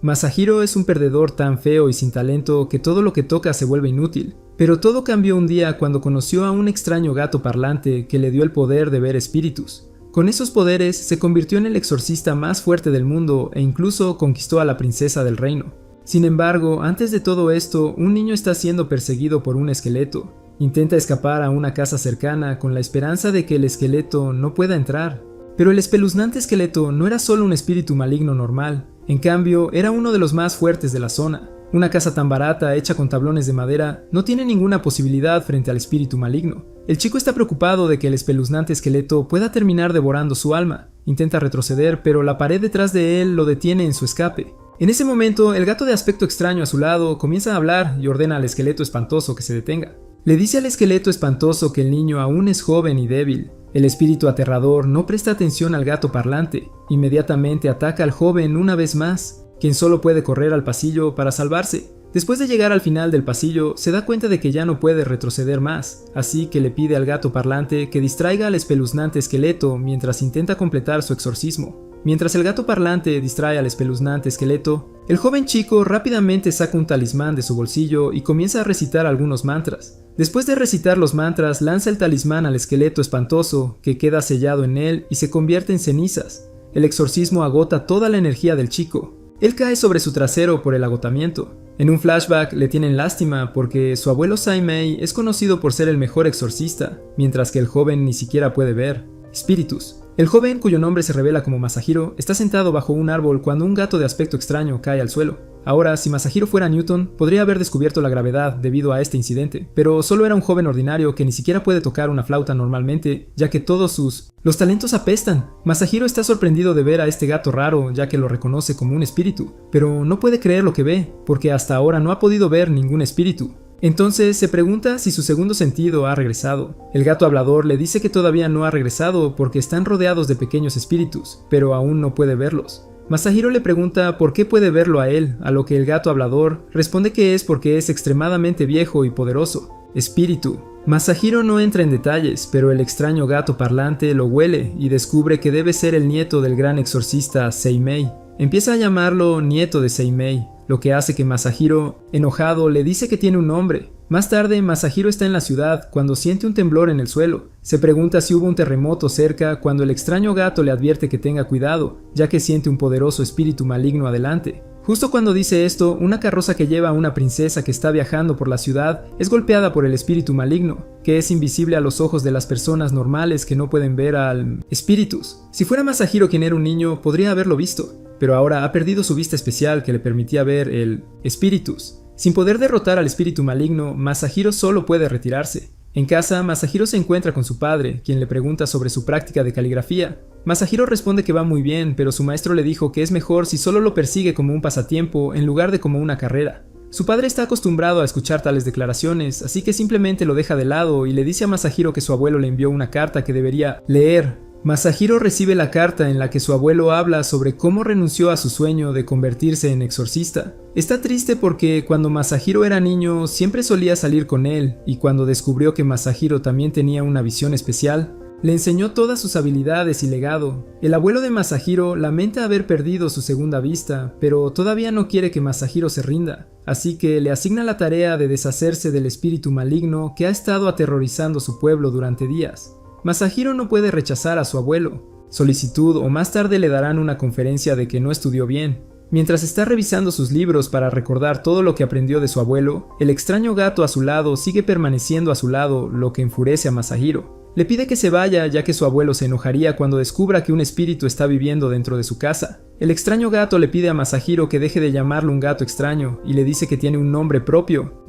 Masahiro es un perdedor tan feo y sin talento que todo lo que toca se vuelve inútil. Pero todo cambió un día cuando conoció a un extraño gato parlante que le dio el poder de ver espíritus. Con esos poderes se convirtió en el exorcista más fuerte del mundo e incluso conquistó a la princesa del reino. Sin embargo, antes de todo esto, un niño está siendo perseguido por un esqueleto. Intenta escapar a una casa cercana con la esperanza de que el esqueleto no pueda entrar. Pero el espeluznante esqueleto no era solo un espíritu maligno normal, en cambio era uno de los más fuertes de la zona. Una casa tan barata, hecha con tablones de madera, no tiene ninguna posibilidad frente al espíritu maligno. El chico está preocupado de que el espeluznante esqueleto pueda terminar devorando su alma. Intenta retroceder, pero la pared detrás de él lo detiene en su escape. En ese momento, el gato de aspecto extraño a su lado comienza a hablar y ordena al esqueleto espantoso que se detenga. Le dice al esqueleto espantoso que el niño aún es joven y débil. El espíritu aterrador no presta atención al gato parlante. Inmediatamente ataca al joven una vez más, quien solo puede correr al pasillo para salvarse. Después de llegar al final del pasillo, se da cuenta de que ya no puede retroceder más, así que le pide al gato parlante que distraiga al espeluznante esqueleto mientras intenta completar su exorcismo. Mientras el gato parlante distrae al espeluznante esqueleto, el joven chico rápidamente saca un talismán de su bolsillo y comienza a recitar algunos mantras. Después de recitar los mantras, lanza el talismán al esqueleto espantoso, que queda sellado en él y se convierte en cenizas. El exorcismo agota toda la energía del chico. Él cae sobre su trasero por el agotamiento. En un flashback le tienen lástima porque su abuelo Saimei es conocido por ser el mejor exorcista, mientras que el joven ni siquiera puede ver espíritus. El joven, cuyo nombre se revela como Masahiro, está sentado bajo un árbol cuando un gato de aspecto extraño cae al suelo. Ahora, si Masahiro fuera Newton, podría haber descubierto la gravedad debido a este incidente, pero solo era un joven ordinario que ni siquiera puede tocar una flauta normalmente, ya que los talentos apestan. Masahiro está sorprendido de ver a este gato raro, ya que lo reconoce como un espíritu, pero no puede creer lo que ve, porque hasta ahora no ha podido ver ningún espíritu. Entonces se pregunta si su segundo sentido ha regresado. El gato hablador le dice que todavía no ha regresado porque están rodeados de pequeños espíritus, pero aún no puede verlos. Masahiro le pregunta por qué puede verlo a él, a lo que el gato hablador responde que es porque es extremadamente viejo y poderoso. Espíritu. Masahiro no entra en detalles, pero el extraño gato parlante lo huele y descubre que debe ser el nieto del gran exorcista Seimei. Empieza a llamarlo nieto de Seimei, lo que hace que Masahiro, enojado, le dice que tiene un nombre. Más tarde, Masahiro está en la ciudad cuando siente un temblor en el suelo. Se pregunta si hubo un terremoto cerca cuando el extraño gato le advierte que tenga cuidado, ya que siente un poderoso espíritu maligno adelante. Justo cuando dice esto, una carroza que lleva a una princesa que está viajando por la ciudad es golpeada por el espíritu maligno, que es invisible a los ojos de las personas normales que no pueden ver al espíritus. Si fuera Masahiro quien era un niño, podría haberlo visto, pero ahora ha perdido su vista especial que le permitía ver el espíritus. Sin poder derrotar al espíritu maligno, Masahiro solo puede retirarse. En casa, Masahiro se encuentra con su padre, quien le pregunta sobre su práctica de caligrafía. Masahiro responde que va muy bien, pero su maestro le dijo que es mejor si solo lo persigue como un pasatiempo en lugar de como una carrera. Su padre está acostumbrado a escuchar tales declaraciones, así que simplemente lo deja de lado y le dice a Masahiro que su abuelo le envió una carta que debería leer. Masahiro recibe la carta en la que su abuelo habla sobre cómo renunció a su sueño de convertirse en exorcista. Está triste porque cuando Masahiro era niño siempre solía salir con él, y cuando descubrió que Masahiro también tenía una visión especial, le enseñó todas sus habilidades y legado. El abuelo de Masahiro lamenta haber perdido su segunda vista, pero todavía no quiere que Masahiro se rinda, así que le asigna la tarea de deshacerse del espíritu maligno que ha estado aterrorizando su pueblo durante días. Masahiro no puede rechazar a su abuelo. Solicitud o más tarde le darán una conferencia de que no estudió bien. Mientras está revisando sus libros para recordar todo lo que aprendió de su abuelo, el extraño gato a su lado sigue permaneciendo a su lado, lo que enfurece a Masahiro. Le pide que se vaya ya que su abuelo se enojaría cuando descubra que un espíritu está viviendo dentro de su casa. El extraño gato le pide a Masahiro que deje de llamarlo un gato extraño y le dice que tiene un nombre propio,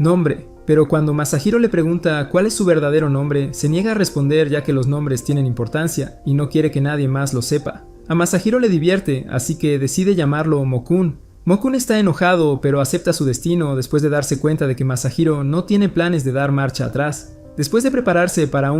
pero cuando Masahiro le pregunta cuál es su verdadero nombre, se niega a responder ya que los nombres tienen importancia y no quiere que nadie más lo sepa. A Masahiro le divierte, así que decide llamarlo Mokun. Mokun está enojado, pero acepta su destino después de darse cuenta de que Masahiro no tiene planes de dar marcha atrás. Después de prepararse para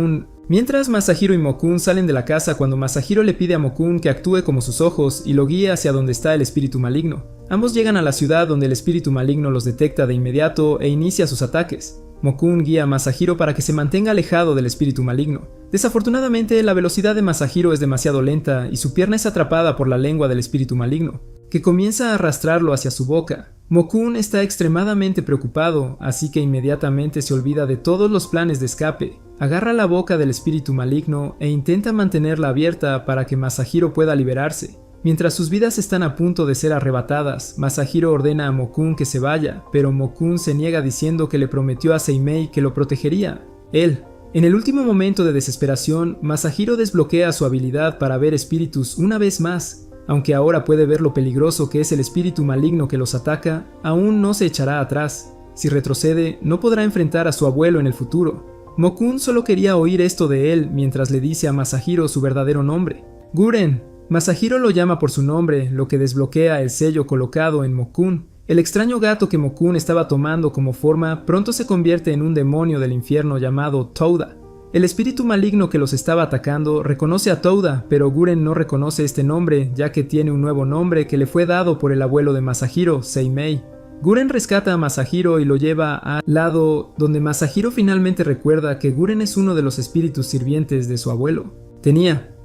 Mientras Masahiro y Mokun salen de la casa cuando Masahiro le pide a Mokun que actúe como sus ojos y lo guíe hacia donde está el espíritu maligno. Ambos llegan a la ciudad donde el espíritu maligno los detecta de inmediato e inicia sus ataques. Mokun guía a Masahiro para que se mantenga alejado del espíritu maligno. Desafortunadamente, la velocidad de Masahiro es demasiado lenta y su pierna es atrapada por la lengua del espíritu maligno. que comienza a arrastrarlo hacia su boca. Mokun está extremadamente preocupado, así que inmediatamente se olvida de todos los planes de escape. Agarra la boca del espíritu maligno e intenta mantenerla abierta para que Masahiro pueda liberarse. Mientras sus vidas están a punto de ser arrebatadas, Masahiro ordena a Mokun que se vaya, pero Mokun se niega diciendo que le prometió a Seimei que lo protegería. En el último momento de desesperación, Masahiro desbloquea su habilidad para ver espíritus una vez más. Aunque ahora puede ver lo peligroso que es el espíritu maligno que los ataca, aún no se echará atrás. Si retrocede, no podrá enfrentar a su abuelo en el futuro. Mokun solo quería oír esto de él mientras le dice a Masahiro su verdadero nombre. ¡Guren! Masahiro lo llama por su nombre, lo que desbloquea el sello colocado en Mokun. El extraño gato que Mokun estaba tomando como forma pronto se convierte en un demonio del infierno llamado Touda. El espíritu maligno que los estaba atacando reconoce a Touda, pero Guren no reconoce este nombre, ya que tiene un nuevo nombre que le fue dado por el abuelo de Masahiro, Seimei. Guren rescata a Masahiro y lo lleva al lado donde Masahiro finalmente recuerda que Guren es uno de los espíritus sirvientes de su abuelo.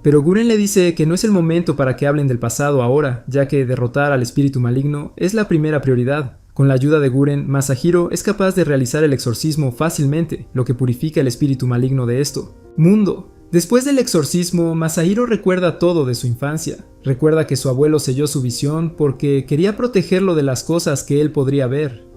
Pero Guren le dice que no es el momento para que hablen del pasado ahora, ya que derrotar al espíritu maligno es la primera prioridad. Con la ayuda de Guren, Masahiro es capaz de realizar el exorcismo fácilmente, lo que purifica el espíritu maligno de esto. Mundo. Después del exorcismo, Masahiro recuerda todo de su infancia. Recuerda que su abuelo selló su visión porque quería protegerlo de las cosas que él podría ver.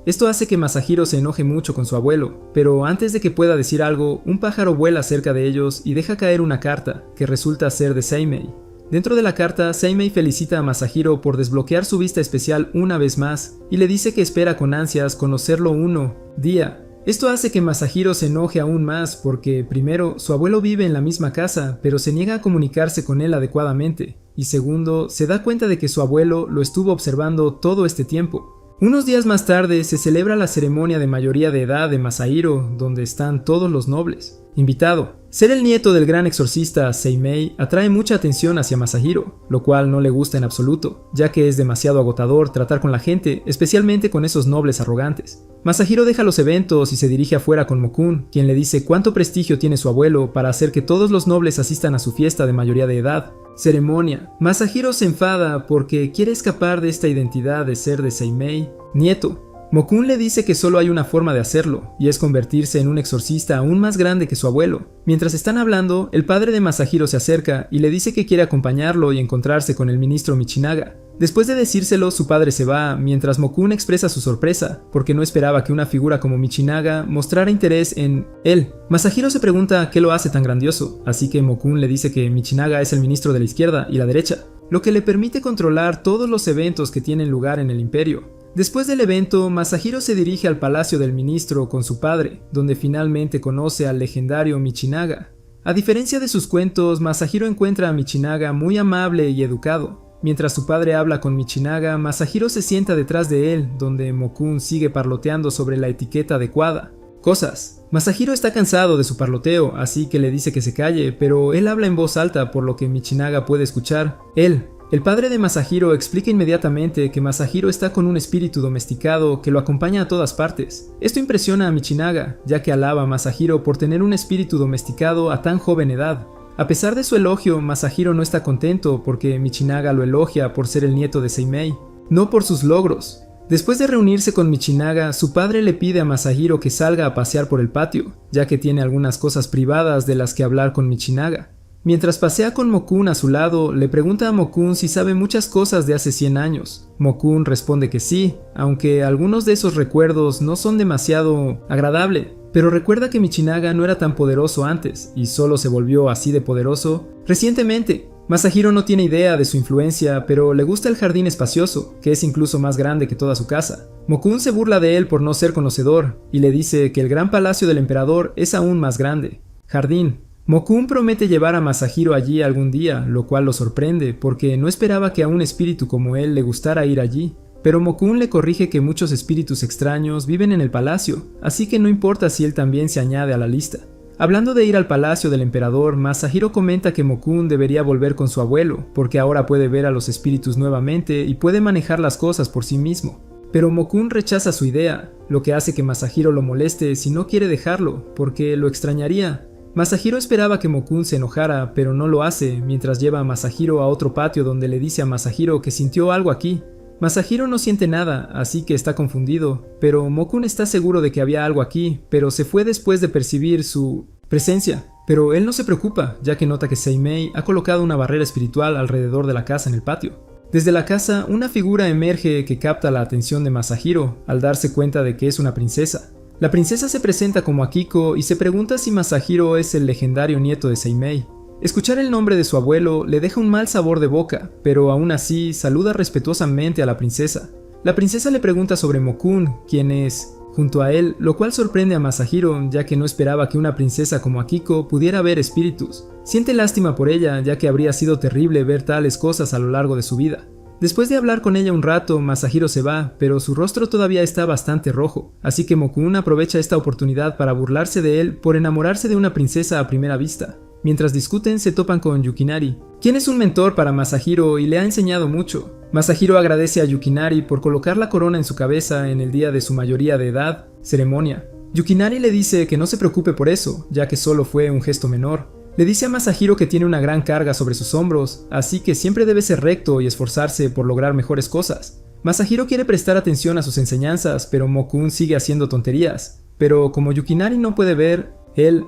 Esto hace que Masahiro se enoje mucho con su abuelo, pero antes de que pueda decir algo, un pájaro vuela cerca de ellos y deja caer una carta, que resulta ser de Seimei. Dentro de la carta, Seimei felicita a Masahiro por desbloquear su vista especial una vez más, y le dice que espera con ansias conocerlo un día. Esto hace que Masahiro se enoje aún más porque, primero, su abuelo vive en la misma casa, pero se niega a comunicarse con él adecuadamente, y segundo, se da cuenta de que su abuelo lo estuvo observando todo este tiempo. Unos días más tarde se celebra la ceremonia de mayoría de edad de Masahiro, donde están todos los nobles. Invitado. Ser el nieto del gran exorcista Seimei atrae mucha atención hacia Masahiro, lo cual no le gusta en absoluto, ya que es demasiado agotador tratar con la gente, especialmente con esos nobles arrogantes. Masahiro deja los eventos y se dirige afuera con Mokun, quien le dice cuánto prestigio tiene su abuelo para hacer que todos los nobles asistan a su fiesta de mayoría de edad. Ceremonia. Masahiro se enfada porque quiere escapar de esta identidad de ser de Seimei, nieto. Mokun le dice que solo hay una forma de hacerlo, y es convertirse en un exorcista aún más grande que su abuelo. Mientras están hablando, el padre de Masahiro se acerca y le dice que quiere acompañarlo y encontrarse con el ministro Michinaga. Después de decírselo, su padre se va, mientras Mokun expresa su sorpresa, porque no esperaba que una figura como Michinaga mostrara interés en él. Masahiro se pregunta qué lo hace tan grandioso, así que Mokun le dice que Michinaga es el ministro de la izquierda y la derecha, lo que le permite controlar todos los eventos que tienen lugar en el imperio. Después del evento, Masahiro se dirige al palacio del ministro con su padre, donde finalmente conoce al legendario Michinaga. A diferencia de sus cuentos, Masahiro encuentra a Michinaga muy amable y educado. Mientras su padre habla con Michinaga, Masahiro se sienta detrás de él, donde Mokun sigue parloteando sobre la etiqueta adecuada. Cosas. Masahiro está cansado de su parloteo, así que le dice que se calle, pero él habla en voz alta por lo que Michinaga puede escuchar. El padre de Masahiro explica inmediatamente que Masahiro está con un espíritu domesticado que lo acompaña a todas partes. Esto impresiona a Michinaga, ya que alaba a Masahiro por tener un espíritu domesticado a tan joven edad. A pesar de su elogio, Masahiro no está contento porque Michinaga lo elogia por ser el nieto de Seimei, no por sus logros. Después de reunirse con Michinaga, su padre le pide a Masahiro que salga a pasear por el patio, ya que tiene algunas cosas privadas de las que hablar con Michinaga. Mientras pasea con Mokun a su lado, le pregunta a Mokun si sabe muchas cosas de hace 100 años. Mokun responde que sí, aunque algunos de esos recuerdos no son demasiado agradables. Pero recuerda que Michinaga no era tan poderoso antes, y solo se volvió así de poderoso recientemente. Masahiro no tiene idea de su influencia, pero le gusta el jardín espacioso, que es incluso más grande que toda su casa. Mokun se burla de él por no ser conocedor, y le dice que el gran palacio del emperador es aún más grande. Jardín. Mokun promete llevar a Masahiro allí algún día, lo cual lo sorprende, porque no esperaba que a un espíritu como él le gustara ir allí. Pero Mokun le corrige que muchos espíritus extraños viven en el palacio, así que no importa si él también se añade a la lista. Hablando de ir al palacio del emperador, Masahiro comenta que Mokun debería volver con su abuelo, porque ahora puede ver a los espíritus nuevamente y puede manejar las cosas por sí mismo. Pero Mokun rechaza su idea, lo que hace que Masahiro lo moleste si no quiere dejarlo, porque lo extrañaría. Masahiro esperaba que Mokun se enojara, pero no lo hace, mientras lleva a Masahiro a otro patio donde le dice a Masahiro que sintió algo aquí. Masahiro no siente nada, así que está confundido, pero Mokun está seguro de que había algo aquí, pero se fue después de percibir su presencia. Pero él no se preocupa, ya que nota que Seimei ha colocado una barrera espiritual alrededor de la casa en el patio. Desde la casa, una figura emerge que capta la atención de Masahiro al darse cuenta de que es una princesa. La princesa se presenta como Akiko y se pregunta si Masahiro es el legendario nieto de Seimei. Escuchar el nombre de su abuelo le deja un mal sabor de boca, pero aún así saluda respetuosamente a la princesa. La princesa le pregunta sobre Mokun, quién es, junto a él, lo cual sorprende a Masahiro, ya que no esperaba que una princesa como Akiko pudiera ver espíritus. Siente lástima por ella, ya que habría sido terrible ver tales cosas a lo largo de su vida. Después de hablar con ella un rato, Masahiro se va, pero su rostro todavía está bastante rojo, así que Mokun aprovecha esta oportunidad para burlarse de él por enamorarse de una princesa a primera vista. Mientras discuten, se topan con Yukinari, quien es un mentor para Masahiro y le ha enseñado mucho. Masahiro agradece a Yukinari por colocar la corona en su cabeza en el día de su mayoría de edad, ceremonia. Yukinari le dice que no se preocupe por eso, ya que solo fue un gesto menor. Le dice a Masahiro que tiene una gran carga sobre sus hombros, así que siempre debe ser recto y esforzarse por lograr mejores cosas. Masahiro quiere prestar atención a sus enseñanzas, pero Mokun sigue haciendo tonterías. Pero como Yukinari no puede ver,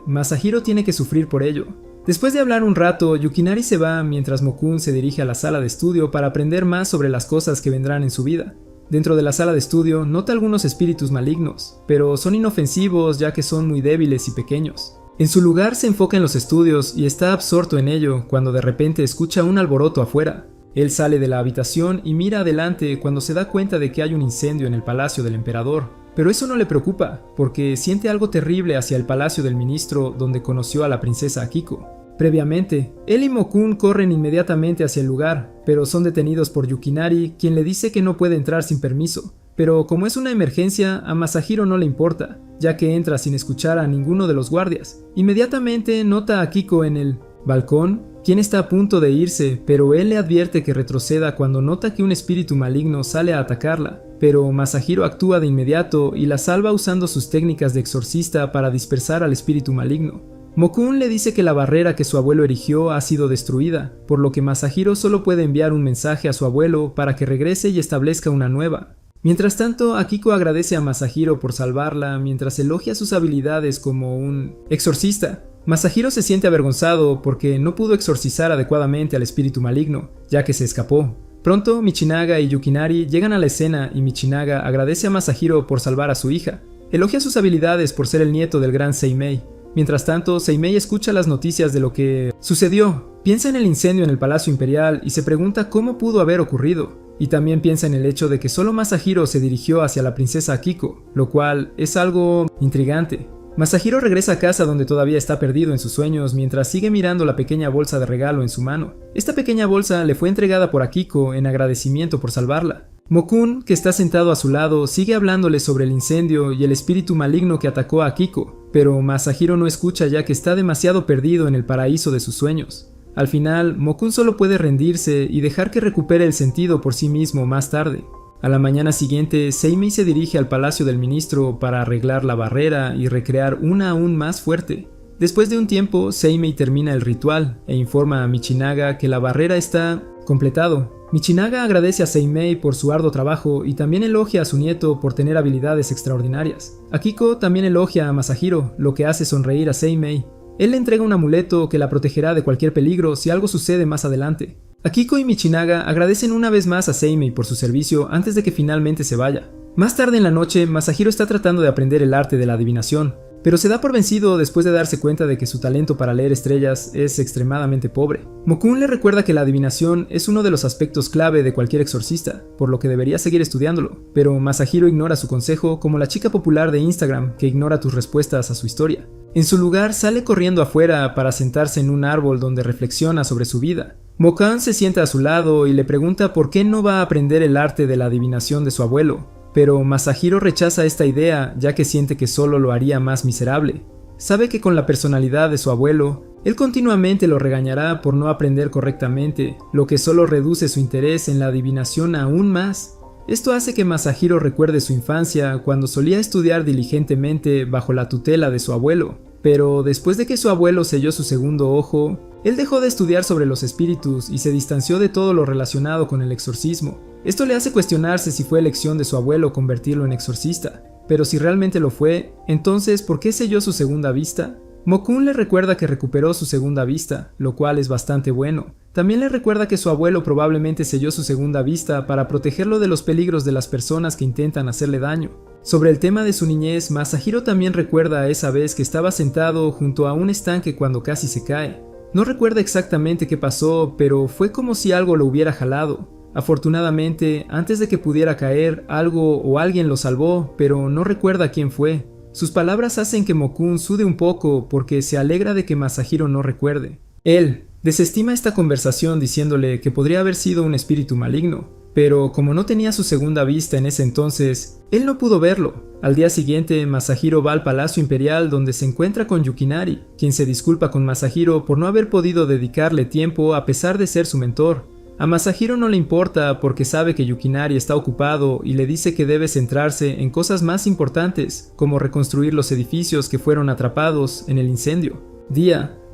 Masahiro tiene que sufrir por ello. Después de hablar un rato, Yukinari se va mientras Mokun se dirige a la sala de estudio para aprender más sobre las cosas que vendrán en su vida. Dentro de la sala de estudio nota algunos espíritus malignos, pero son inofensivos ya que son muy débiles y pequeños. En su lugar se enfoca en los estudios y está absorto en ello cuando de repente escucha un alboroto afuera. Él sale de la habitación y mira adelante cuando se da cuenta de que hay un incendio en el palacio del emperador. Pero eso no le preocupa, porque siente algo terrible hacia el palacio del ministro donde conoció a la princesa Akiko. Previamente, él y Mokun corren inmediatamente hacia el lugar, pero son detenidos por Yukinari, quien le dice que no puede entrar sin permiso. Pero como es una emergencia, a Masahiro no le importa, ya que entra sin escuchar a ninguno de los guardias. Inmediatamente nota a Akiko en el balcón, quien está a punto de irse, pero él le advierte que retroceda cuando nota que un espíritu maligno sale a atacarla. Pero Masahiro actúa de inmediato y la salva usando sus técnicas de exorcista para dispersar al espíritu maligno. Mokun le dice que la barrera que su abuelo erigió ha sido destruida, por lo que Masahiro solo puede enviar un mensaje a su abuelo para que regrese y establezca una nueva. Mientras tanto, Akiko agradece a Masahiro por salvarla mientras elogia sus habilidades como un exorcista. Masahiro se siente avergonzado porque no pudo exorcizar adecuadamente al espíritu maligno, ya que se escapó. Pronto, Michinaga y Yukinari llegan a la escena y Michinaga agradece a Masahiro por salvar a su hija. Elogia sus habilidades por ser el nieto del gran Seimei. Mientras tanto, Seimei escucha las noticias de lo que sucedió. Piensa en el incendio en el Palacio Imperial y se pregunta cómo pudo haber ocurrido. Y también piensa en el hecho de que solo Masahiro se dirigió hacia la princesa Akiko, lo cual es algo intrigante. Masahiro regresa a casa donde todavía está perdido en sus sueños mientras sigue mirando la pequeña bolsa de regalo en su mano. Esta pequeña bolsa le fue entregada por Akiko en agradecimiento por salvarla. Mokun, que está sentado a su lado, sigue hablándole sobre el incendio y el espíritu maligno que atacó a Akiko, pero Masahiro no escucha ya que está demasiado perdido en el paraíso de sus sueños. Al final, Mokun solo puede rendirse y dejar que recupere el sentido por sí mismo más tarde. A la mañana siguiente, Seimei se dirige al palacio del ministro para arreglar la barrera y recrear una aún más fuerte. Después de un tiempo, Seimei termina el ritual e informa a Michinaga que la barrera está completado. Michinaga agradece a Seimei por su arduo trabajo y también elogia a su nieto por tener habilidades extraordinarias. Akiko también elogia a Masahiro, lo que hace sonreír a Seimei. Él le entrega un amuleto que la protegerá de cualquier peligro si algo sucede más adelante. Akiko y Michinaga agradecen una vez más a Seimei por su servicio antes de que finalmente se vaya. Más tarde en la noche, Masahiro está tratando de aprender el arte de la adivinación, pero se da por vencido después de darse cuenta de que su talento para leer estrellas es extremadamente pobre. Mokun le recuerda que la adivinación es uno de los aspectos clave de cualquier exorcista, por lo que debería seguir estudiándolo, pero Masahiro ignora su consejo como la chica popular de Instagram que ignora tus respuestas a su historia. En su lugar, sale corriendo afuera para sentarse en un árbol donde reflexiona sobre su vida. Mokun se sienta a su lado y le pregunta por qué no va a aprender el arte de la adivinación de su abuelo, pero Masahiro rechaza esta idea ya que siente que solo lo haría más miserable. Sabe que con la personalidad de su abuelo, él continuamente lo regañará por no aprender correctamente, lo que solo reduce su interés en la adivinación aún más. Esto hace que Masahiro recuerde su infancia cuando solía estudiar diligentemente bajo la tutela de su abuelo, pero después de que su abuelo selló su segundo ojo, él dejó de estudiar sobre los espíritus y se distanció de todo lo relacionado con el exorcismo. Esto le hace cuestionarse si fue elección de su abuelo convertirlo en exorcista, pero si realmente lo fue, entonces ¿por qué selló su segunda vista? Mo-kun le recuerda que recuperó su segunda vista, lo cual es bastante bueno. También le recuerda que su abuelo probablemente selló su segunda vista para protegerlo de los peligros de las personas que intentan hacerle daño. Sobre el tema de su niñez, Masahiro también recuerda a esa vez que estaba sentado junto a un estanque cuando casi se cae. No recuerda exactamente qué pasó, pero fue como si algo lo hubiera jalado. Afortunadamente, antes de que pudiera caer, algo o alguien lo salvó, pero no recuerda quién fue. Sus palabras hacen que Mo-kun sude un poco porque se alegra de que Masahiro no recuerde. Él desestima esta conversación diciéndole que podría haber sido un espíritu maligno, pero como no tenía su segunda vista en ese entonces, él no pudo verlo. Al día siguiente, Masahiro va al Palacio Imperial donde se encuentra con Yukinari, quien se disculpa con Masahiro por no haber podido dedicarle tiempo a pesar de ser su mentor. A Masahiro no le importa porque sabe que Yukinari está ocupado y le dice que debe centrarse en cosas más importantes, como reconstruir los edificios que fueron atrapados en el incendio.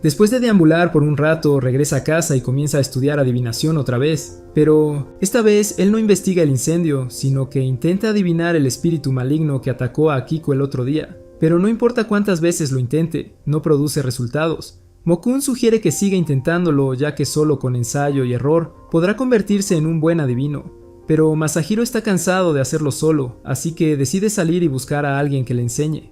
Después de deambular por un rato, regresa a casa y comienza a estudiar adivinación otra vez. Pero esta vez él no investiga el incendio, sino que intenta adivinar el espíritu maligno que atacó a Akiko el otro día. Pero no importa cuántas veces lo intente, no produce resultados. Mo-kun sugiere que siga intentándolo, ya que solo con ensayo y error podrá convertirse en un buen adivino. Pero Masahiro está cansado de hacerlo solo, así que decide salir y buscar a alguien que le enseñe.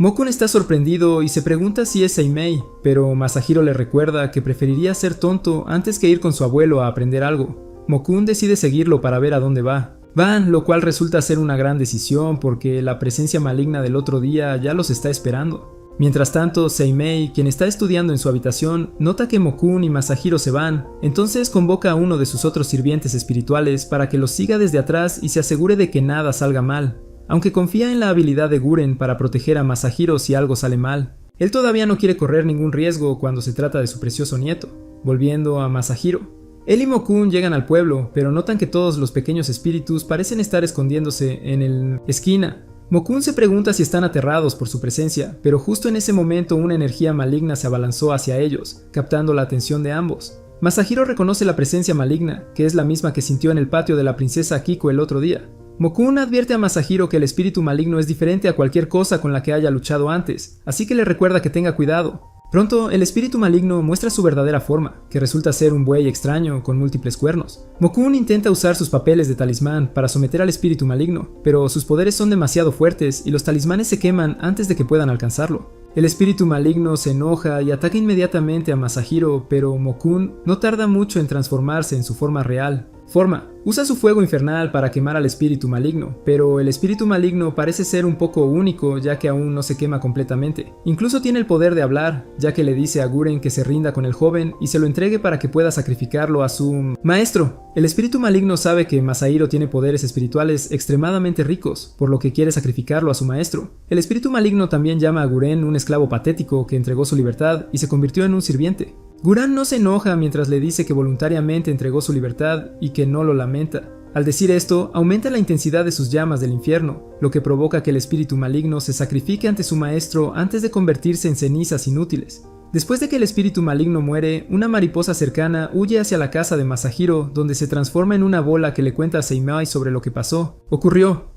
Mo-kun está sorprendido y se pregunta si es Seimei, pero Masahiro le recuerda que preferiría ser tonto antes que ir con su abuelo a aprender algo. Mo-kun decide seguirlo para ver a dónde va. Van, lo cual resulta ser una gran decisión porque la presencia maligna del otro día ya los está esperando. Mientras tanto, Seimei, quien está estudiando en su habitación, nota que Mo-kun y Masahiro se van, entonces convoca a uno de sus otros sirvientes espirituales para que los siga desde atrás y se asegure de que nada salga mal, aunque confía en la habilidad de Guren para proteger a Masahiro si algo sale mal. Él todavía no quiere correr ningún riesgo cuando se trata de su precioso nieto. Volviendo a Masahiro. Él y Mo-kun llegan al pueblo, pero notan que todos los pequeños espíritus parecen estar escondiéndose en la esquina. Mo-kun se pregunta si están aterrados por su presencia, pero justo en ese momento una energía maligna se abalanzó hacia ellos, captando la atención de ambos. Masahiro reconoce la presencia maligna, que es la misma que sintió en el patio de la princesa Akiko el otro día. Mo-kun advierte a Masahiro que el espíritu maligno es diferente a cualquier cosa con la que haya luchado antes, así que le recuerda que tenga cuidado. Pronto, el espíritu maligno muestra su verdadera forma, que resulta ser un buey extraño con múltiples cuernos. Mo-kun intenta usar sus papeles de talismán para someter al espíritu maligno, pero sus poderes son demasiado fuertes y los talismanes se queman antes de que puedan alcanzarlo. El espíritu maligno se enoja y ataca inmediatamente a Masahiro, pero Mo-kun no tarda mucho en transformarse en su forma real. Usa su fuego infernal para quemar al espíritu maligno, pero el espíritu maligno parece ser un poco único ya que aún no se quema completamente. Incluso tiene el poder de hablar, ya que le dice a Guren que se rinda con el joven y se lo entregue para que pueda sacrificarlo a su maestro. El espíritu maligno sabe que Masahiro tiene poderes espirituales extremadamente ricos, por lo que quiere sacrificarlo a su maestro. El espíritu maligno también llama a Guren un esclavo patético que entregó su libertad y se convirtió en un sirviente. Guren no se enoja mientras le dice que voluntariamente entregó su libertad y que no lo lamenta. Al decir esto, aumenta la intensidad de sus llamas del infierno, lo que provoca que el espíritu maligno se sacrifique ante su maestro antes de convertirse en cenizas inútiles. Después de que el espíritu maligno muere, una mariposa cercana huye hacia la casa de Masahiro, donde se transforma en una bola que le cuenta a Seimei sobre lo que pasó.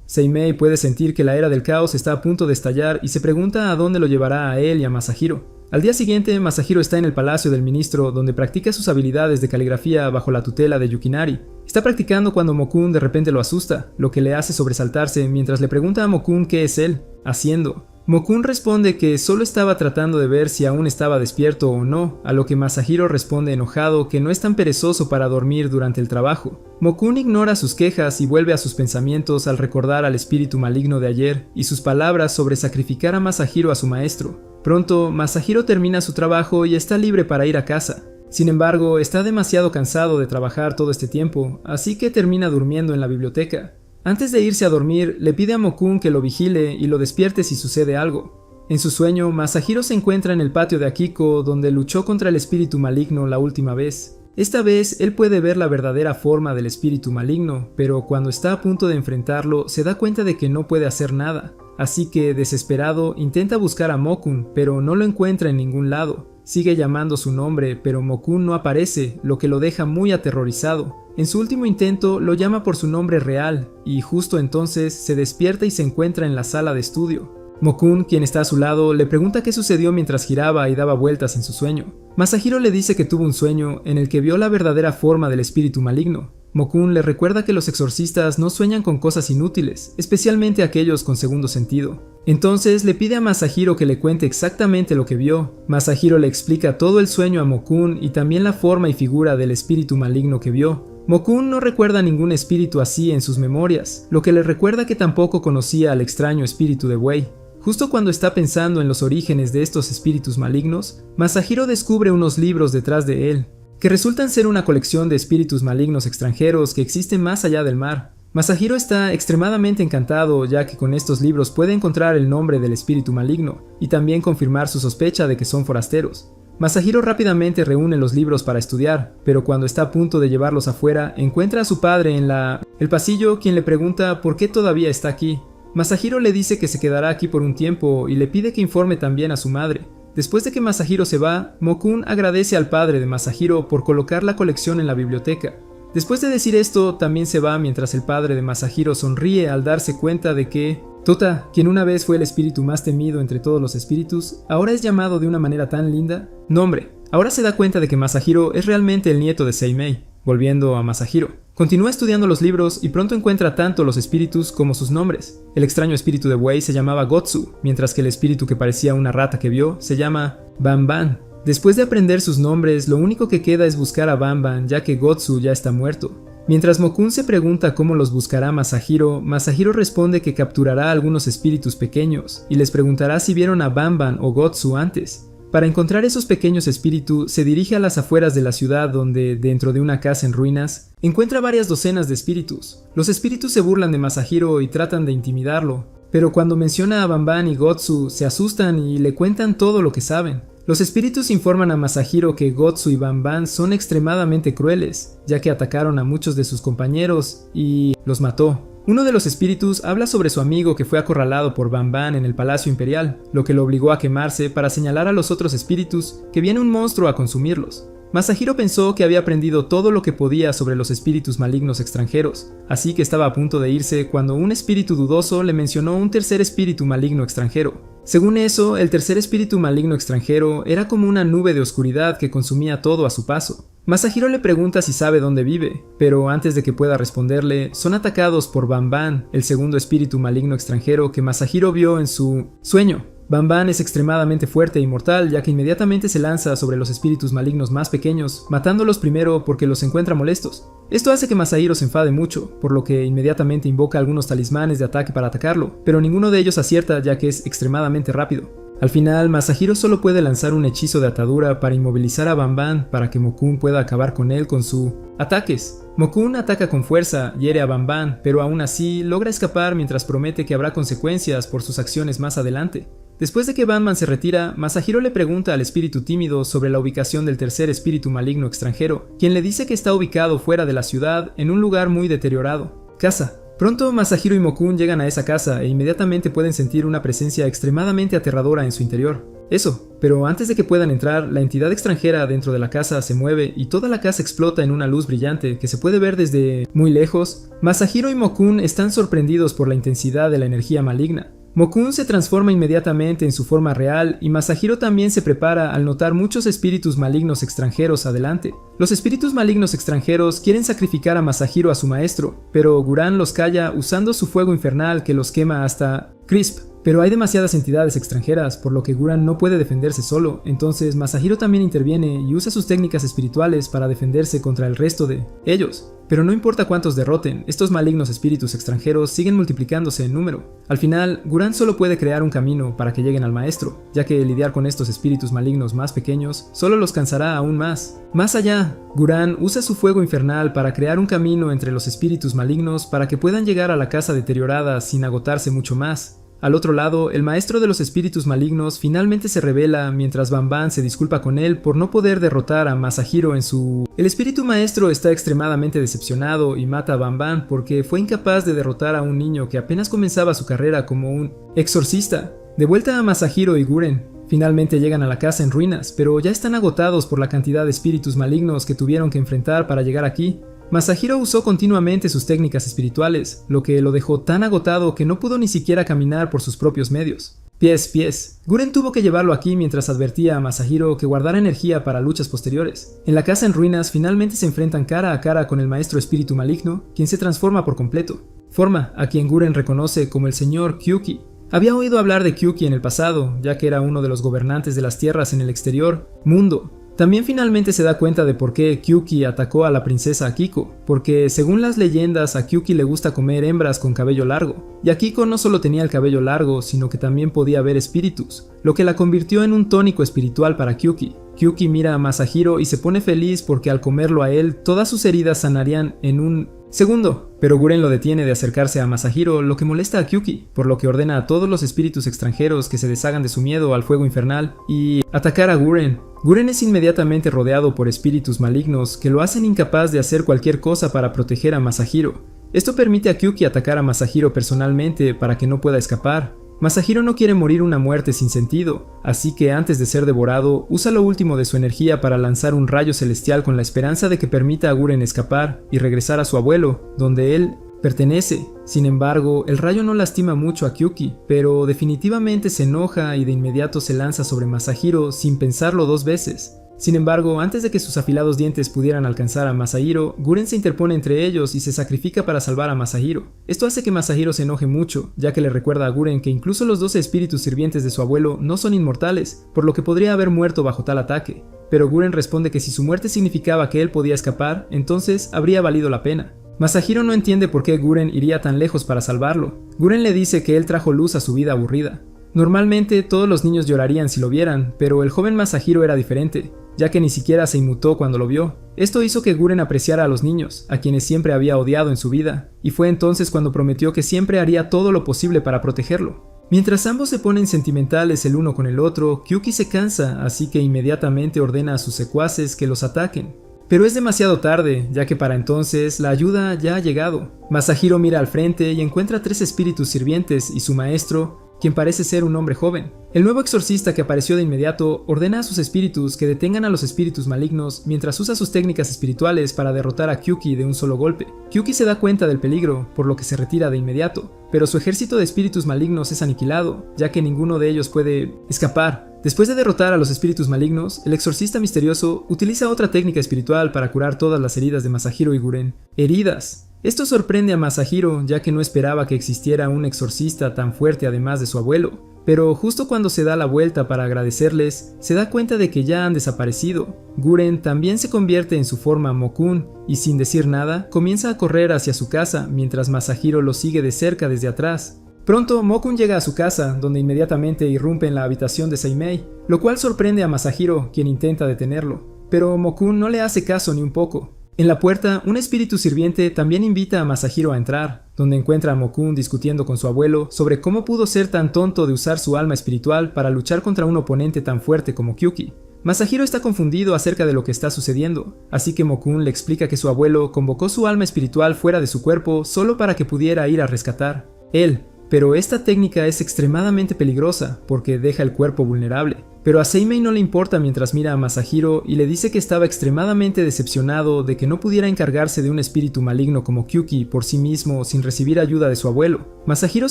Seimei puede sentir que la era del caos está a punto de estallar y se pregunta a dónde lo llevará a él y a Masahiro. Al día siguiente, Masahiro está en el palacio del ministro donde practica sus habilidades de caligrafía bajo la tutela de Yukinari. Está practicando cuando Mo-kun de repente lo asusta, lo que le hace sobresaltarse mientras le pregunta a Mo-kun qué es él haciendo. Mo-kun responde que solo estaba tratando de ver si aún estaba despierto o no, a lo que Masahiro responde enojado que no es tan perezoso para dormir durante el trabajo. Mo-kun ignora sus quejas y vuelve a sus pensamientos al recordar al espíritu maligno de ayer y sus palabras sobre sacrificar a Masahiro a su maestro. Pronto, Masahiro termina su trabajo y está libre para ir a casa. Sin embargo, está demasiado cansado de trabajar todo este tiempo, así que termina durmiendo en la biblioteca. Antes de irse a dormir, le pide a Mo-kun que lo vigile y lo despierte si sucede algo. En su sueño, Masahiro se encuentra en el patio de Akiko, donde luchó contra el espíritu maligno la última vez. Esta vez, él puede ver la verdadera forma del espíritu maligno, pero cuando está a punto de enfrentarlo, se da cuenta de que no puede hacer nada. así que, desesperado, intenta buscar a Mokun, pero no lo encuentra en ningún lado. Sigue llamando su nombre, pero Mokun no aparece, lo que lo deja muy aterrorizado. En su último intento, lo llama por su nombre real, y justo entonces se despierta y se encuentra en la sala de estudio. Mokun, quien está a su lado, le pregunta qué sucedió mientras giraba y daba vueltas en su sueño. Masahiro le dice que tuvo un sueño en el que vio la verdadera forma del espíritu maligno. Mokun le recuerda que los exorcistas no sueñan con cosas inútiles, especialmente aquellos con segundo sentido. Entonces le pide a Masahiro que le cuente exactamente lo que vio. Masahiro le explica todo el sueño a Mokun y también la forma y figura del espíritu maligno que vio. Mokun no recuerda ningún espíritu así en sus memorias, lo que le recuerda que tampoco conocía al extraño espíritu de Wei. Justo cuando está pensando en los orígenes de estos espíritus malignos, Masahiro descubre unos libros detrás de él, que resultan ser una colección de espíritus malignos extranjeros que existen más allá del mar. Masahiro está extremadamente encantado, ya que con estos libros puede encontrar el nombre del espíritu maligno y también confirmar su sospecha de que son forasteros. Masahiro rápidamente reúne los libros para estudiar, pero cuando está a punto de llevarlos afuera, encuentra a su padre en el pasillo, quien le pregunta por qué todavía está aquí. Masahiro le dice que se quedará aquí por un tiempo y le pide que informe también a su madre. Después de que Masahiro se va, Mokun agradece al padre de Masahiro por colocar la colección en la biblioteca. Después de decir esto, también se va mientras el padre de Masahiro sonríe al darse cuenta de que Tota, quien una vez fue el espíritu más temido entre todos los espíritus, ahora es llamado de una manera tan linda. No, hombre, ahora se da cuenta de que Masahiro es realmente el nieto de Seimei. Volviendo a Masahiro, continúa estudiando los libros y pronto encuentra tanto los espíritus como sus nombres. El extraño espíritu de Wei se llamaba Gotsu, mientras que el espíritu que parecía una rata que vio se llama Banban. Después de aprender sus nombres, lo único que queda es buscar a Banban, ya que Gotsu ya está muerto. Mientras Mokun se pregunta cómo los buscará Masahiro, Masahiro responde que capturará a algunos espíritus pequeños y les preguntará si vieron a Banban o Gotsu antes. Para encontrar esos pequeños espíritus, se dirige a las afueras de la ciudad donde, dentro de una casa en ruinas, encuentra varias docenas de espíritus. Los espíritus se burlan de Masahiro y tratan de intimidarlo, pero cuando menciona a Banban y Gotsu, se asustan y le cuentan todo lo que saben. Los espíritus informan a Masahiro que Gotsu y Banban son extremadamente crueles, ya que atacaron a muchos de sus compañeros y los mató. Uno de los espíritus habla sobre su amigo que fue acorralado por Banban en el Palacio Imperial, lo que lo obligó a quemarse para señalar a los otros espíritus que viene un monstruo a consumirlos. Masahiro pensó que había aprendido todo lo que podía sobre los espíritus malignos extranjeros, así que estaba a punto de irse cuando un espíritu dudoso le mencionó un tercer espíritu maligno extranjero. Según eso, el tercer espíritu maligno extranjero era como una nube de oscuridad que consumía todo a su paso. Masahiro le pregunta si sabe dónde vive, pero antes de que pueda responderle, son atacados por Banban, el segundo espíritu maligno extranjero que Masahiro vio en su sueño. Banban es extremadamente fuerte e inmortal, ya que inmediatamente se lanza sobre los espíritus malignos más pequeños, matándolos primero porque los encuentra molestos. Esto hace que Masahiro se enfade mucho, por lo que inmediatamente invoca algunos talismanes de ataque para atacarlo, pero ninguno de ellos acierta ya que es extremadamente rápido. Al final, Masahiro solo puede lanzar un hechizo de atadura para inmovilizar a Banban para que Mokun pueda acabar con él con sus ataques. Mokun ataca con fuerza, hiere a Banban, pero aún así logra escapar mientras promete que habrá consecuencias por sus acciones más adelante. Después de que Banban se retira, Masahiro le pregunta al espíritu tímido sobre la ubicación del tercer espíritu maligno extranjero, quien le dice que está ubicado fuera de la ciudad en un lugar muy deteriorado. Casa. Pronto Masahiro y Mokun llegan a esa casa e inmediatamente pueden sentir una presencia extremadamente aterradora en su interior. Eso, pero antes de que puedan entrar, la entidad extranjera dentro de la casa se mueve y toda la casa explota en una luz brillante que se puede ver desde muy lejos. Masahiro y Mokun están sorprendidos por la intensidad de la energía maligna. Mokun se transforma inmediatamente en su forma real y Masahiro también se prepara al notar muchos espíritus malignos extranjeros adelante. Los espíritus malignos extranjeros quieren sacrificar a Masahiro a su maestro, pero Guran los calla usando su fuego infernal que los quema hasta crisp. Pero hay demasiadas entidades extranjeras, por lo que Guran no puede defenderse solo, entonces Masahiro también interviene y usa sus técnicas espirituales para defenderse contra el resto de ellos. Pero no importa cuántos derroten, estos malignos espíritus extranjeros siguen multiplicándose en número. Al final, Guran solo puede crear un camino para que lleguen al maestro, ya que lidiar con estos espíritus malignos más pequeños solo los cansará aún más. Más allá, Guran usa su fuego infernal para crear un camino entre los espíritus malignos para que puedan llegar a la casa deteriorada sin agotarse mucho más. Al otro lado, el maestro de los espíritus malignos finalmente se revela mientras Banban se disculpa con él por no poder derrotar a Masahiro en su... El espíritu maestro está extremadamente decepcionado y mata a Banban porque fue incapaz de derrotar a un niño que apenas comenzaba su carrera como un exorcista. De vuelta a Masahiro y Guren, finalmente llegan a la casa en ruinas, pero ya están agotados por la cantidad de espíritus malignos que tuvieron que enfrentar para llegar aquí. Masahiro usó continuamente sus técnicas espirituales, lo que lo dejó tan agotado que no pudo ni siquiera caminar por sus propios medios. Pies. Guren tuvo que llevarlo aquí mientras advertía a Masahiro que guardara energía para luchas posteriores. En la casa en ruinas finalmente se enfrentan cara a cara con el maestro espíritu maligno, quien se transforma por completo. Forma a quien Guren reconoce como el señor Kyuki. Había oído hablar de Kyuki en el pasado, ya que era uno de los gobernantes de las tierras en el exterior, mundo. También finalmente se da cuenta de por qué Kyuki atacó a la princesa Akiko, porque según las leyendas a Kyuki le gusta comer hembras con cabello largo, y Akiko no solo tenía el cabello largo, sino que también podía ver espíritus, lo que la convirtió en un tónico espiritual para Kyuki. Kyuki mira a Masahiro y se pone feliz porque al comerlo a él, todas sus heridas sanarían en un segundo, pero Guren lo detiene de acercarse a Masahiro, lo que molesta a Kyuki, por lo que ordena a todos los espíritus extranjeros que se deshagan de su miedo al fuego infernal y atacar a Guren. Guren es inmediatamente rodeado por espíritus malignos que lo hacen incapaz de hacer cualquier cosa para proteger a Masahiro. Esto permite a Kyuki atacar a Masahiro personalmente para que no pueda escapar. Masahiro no quiere morir una muerte sin sentido, así que antes de ser devorado, usa lo último de su energía para lanzar un rayo celestial con la esperanza de que permita a Guren escapar y regresar a su abuelo, donde él pertenece. Sin embargo, el rayo no lastima mucho a Kyuki, pero definitivamente se enoja y de inmediato se lanza sobre Masahiro sin pensarlo dos veces. Sin embargo, antes de que sus afilados dientes pudieran alcanzar a Masahiro, Guren se interpone entre ellos y se sacrifica para salvar a Masahiro. Esto hace que Masahiro se enoje mucho, ya que le recuerda a Guren que incluso los 12 espíritus sirvientes de su abuelo no son inmortales, por lo que podría haber muerto bajo tal ataque. Pero Guren responde que si su muerte significaba que él podía escapar, entonces habría valido la pena. Masahiro no entiende por qué Guren iría tan lejos para salvarlo. Guren le dice que él trajo luz a su vida aburrida. Normalmente todos los niños llorarían si lo vieran, pero el joven Masahiro era diferente, ya que ni siquiera se inmutó cuando lo vio. Esto hizo que Guren apreciara a los niños, a quienes siempre había odiado en su vida, y fue entonces cuando prometió que siempre haría todo lo posible para protegerlo. Mientras ambos se ponen sentimentales el uno con el otro, Kyuki se cansa, así que inmediatamente ordena a sus secuaces que los ataquen. Pero es demasiado tarde, ya que para entonces la ayuda ya ha llegado. Masahiro mira al frente y encuentra 3 espíritus sirvientes y su maestro, quien parece ser un hombre joven. El nuevo exorcista que apareció de inmediato ordena a sus espíritus que detengan a los espíritus malignos mientras usa sus técnicas espirituales para derrotar a Kyuki de un solo golpe. Kyuki se da cuenta del peligro, por lo que se retira de inmediato, pero su ejército de espíritus malignos es aniquilado, ya que ninguno de ellos puede escapar. Después de derrotar a los espíritus malignos, el exorcista misterioso utiliza otra técnica espiritual para curar todas las heridas de Masahiro y Guren. ¡Heridas! Esto sorprende a Masahiro, ya que no esperaba que existiera un exorcista tan fuerte además de su abuelo, pero justo cuando se da la vuelta para agradecerles, se da cuenta de que ya han desaparecido. Guren también se convierte en su forma Mokun y sin decir nada, comienza a correr hacia su casa mientras Masahiro lo sigue de cerca desde atrás. Pronto Mokun llega a su casa, donde inmediatamente irrumpe en la habitación de Seimei, lo cual sorprende a Masahiro, quien intenta detenerlo, pero Mokun no le hace caso ni un poco. En la puerta, un espíritu sirviente también invita a Masahiro a entrar, donde encuentra a Mokun discutiendo con su abuelo sobre cómo pudo ser tan tonto de usar su alma espiritual para luchar contra un oponente tan fuerte como Kyuki. Masahiro está confundido acerca de lo que está sucediendo, así que Mokun le explica que su abuelo convocó su alma espiritual fuera de su cuerpo solo para que pudiera ir a rescatar él. Pero esta técnica es extremadamente peligrosa porque deja el cuerpo vulnerable. Pero a Seimei no le importa mientras mira a Masahiro y le dice que estaba extremadamente decepcionado de que no pudiera encargarse de un espíritu maligno como Kyuki por sí mismo sin recibir ayuda de su abuelo. Masahiro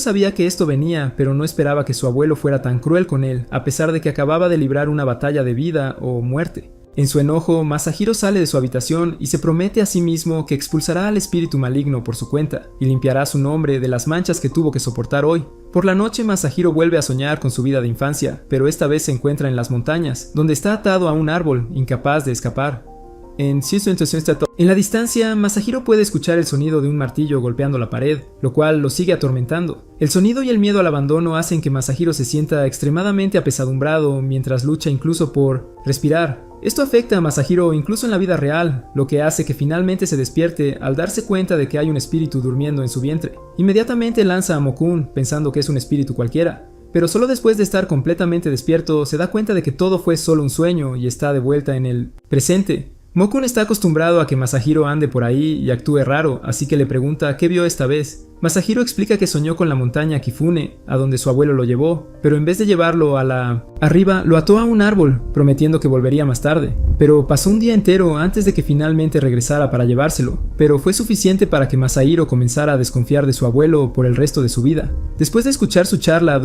sabía que esto venía, pero no esperaba que su abuelo fuera tan cruel con él, a pesar de que acababa de librar una batalla de vida o muerte. En su enojo, Masahiro sale de su habitación y se promete a sí mismo que expulsará al espíritu maligno por su cuenta y limpiará su nombre de las manchas que tuvo que soportar hoy. Por la noche, Masahiro vuelve a soñar con su vida de infancia, pero esta vez se encuentra en las montañas, donde está atado a un árbol, incapaz de escapar. En la distancia, Masahiro puede escuchar el sonido de un martillo golpeando la pared, lo cual lo sigue atormentando. El sonido y el miedo al abandono hacen que Masahiro se sienta extremadamente apesadumbrado mientras lucha incluso por respirar. Esto afecta a Masahiro incluso en la vida real, lo que hace que finalmente se despierte al darse cuenta de que hay un espíritu durmiendo en su vientre. Inmediatamente lanza a Mokun, pensando que es un espíritu cualquiera, pero solo después de estar completamente despierto se da cuenta de que todo fue solo un sueño y está de vuelta en el presente. Mokun está acostumbrado a que Masahiro ande por ahí y actúe raro, así que le pregunta qué vio esta vez. Masahiro explica que soñó con la montaña Kifune, a donde su abuelo lo llevó, pero en vez de llevarlo arriba, lo ató a un árbol, prometiendo que volvería más tarde. Pero pasó un día entero antes de que finalmente regresara para llevárselo, pero fue suficiente para que Masahiro comenzara a desconfiar de su abuelo por el resto de su vida. Después de escuchar su charla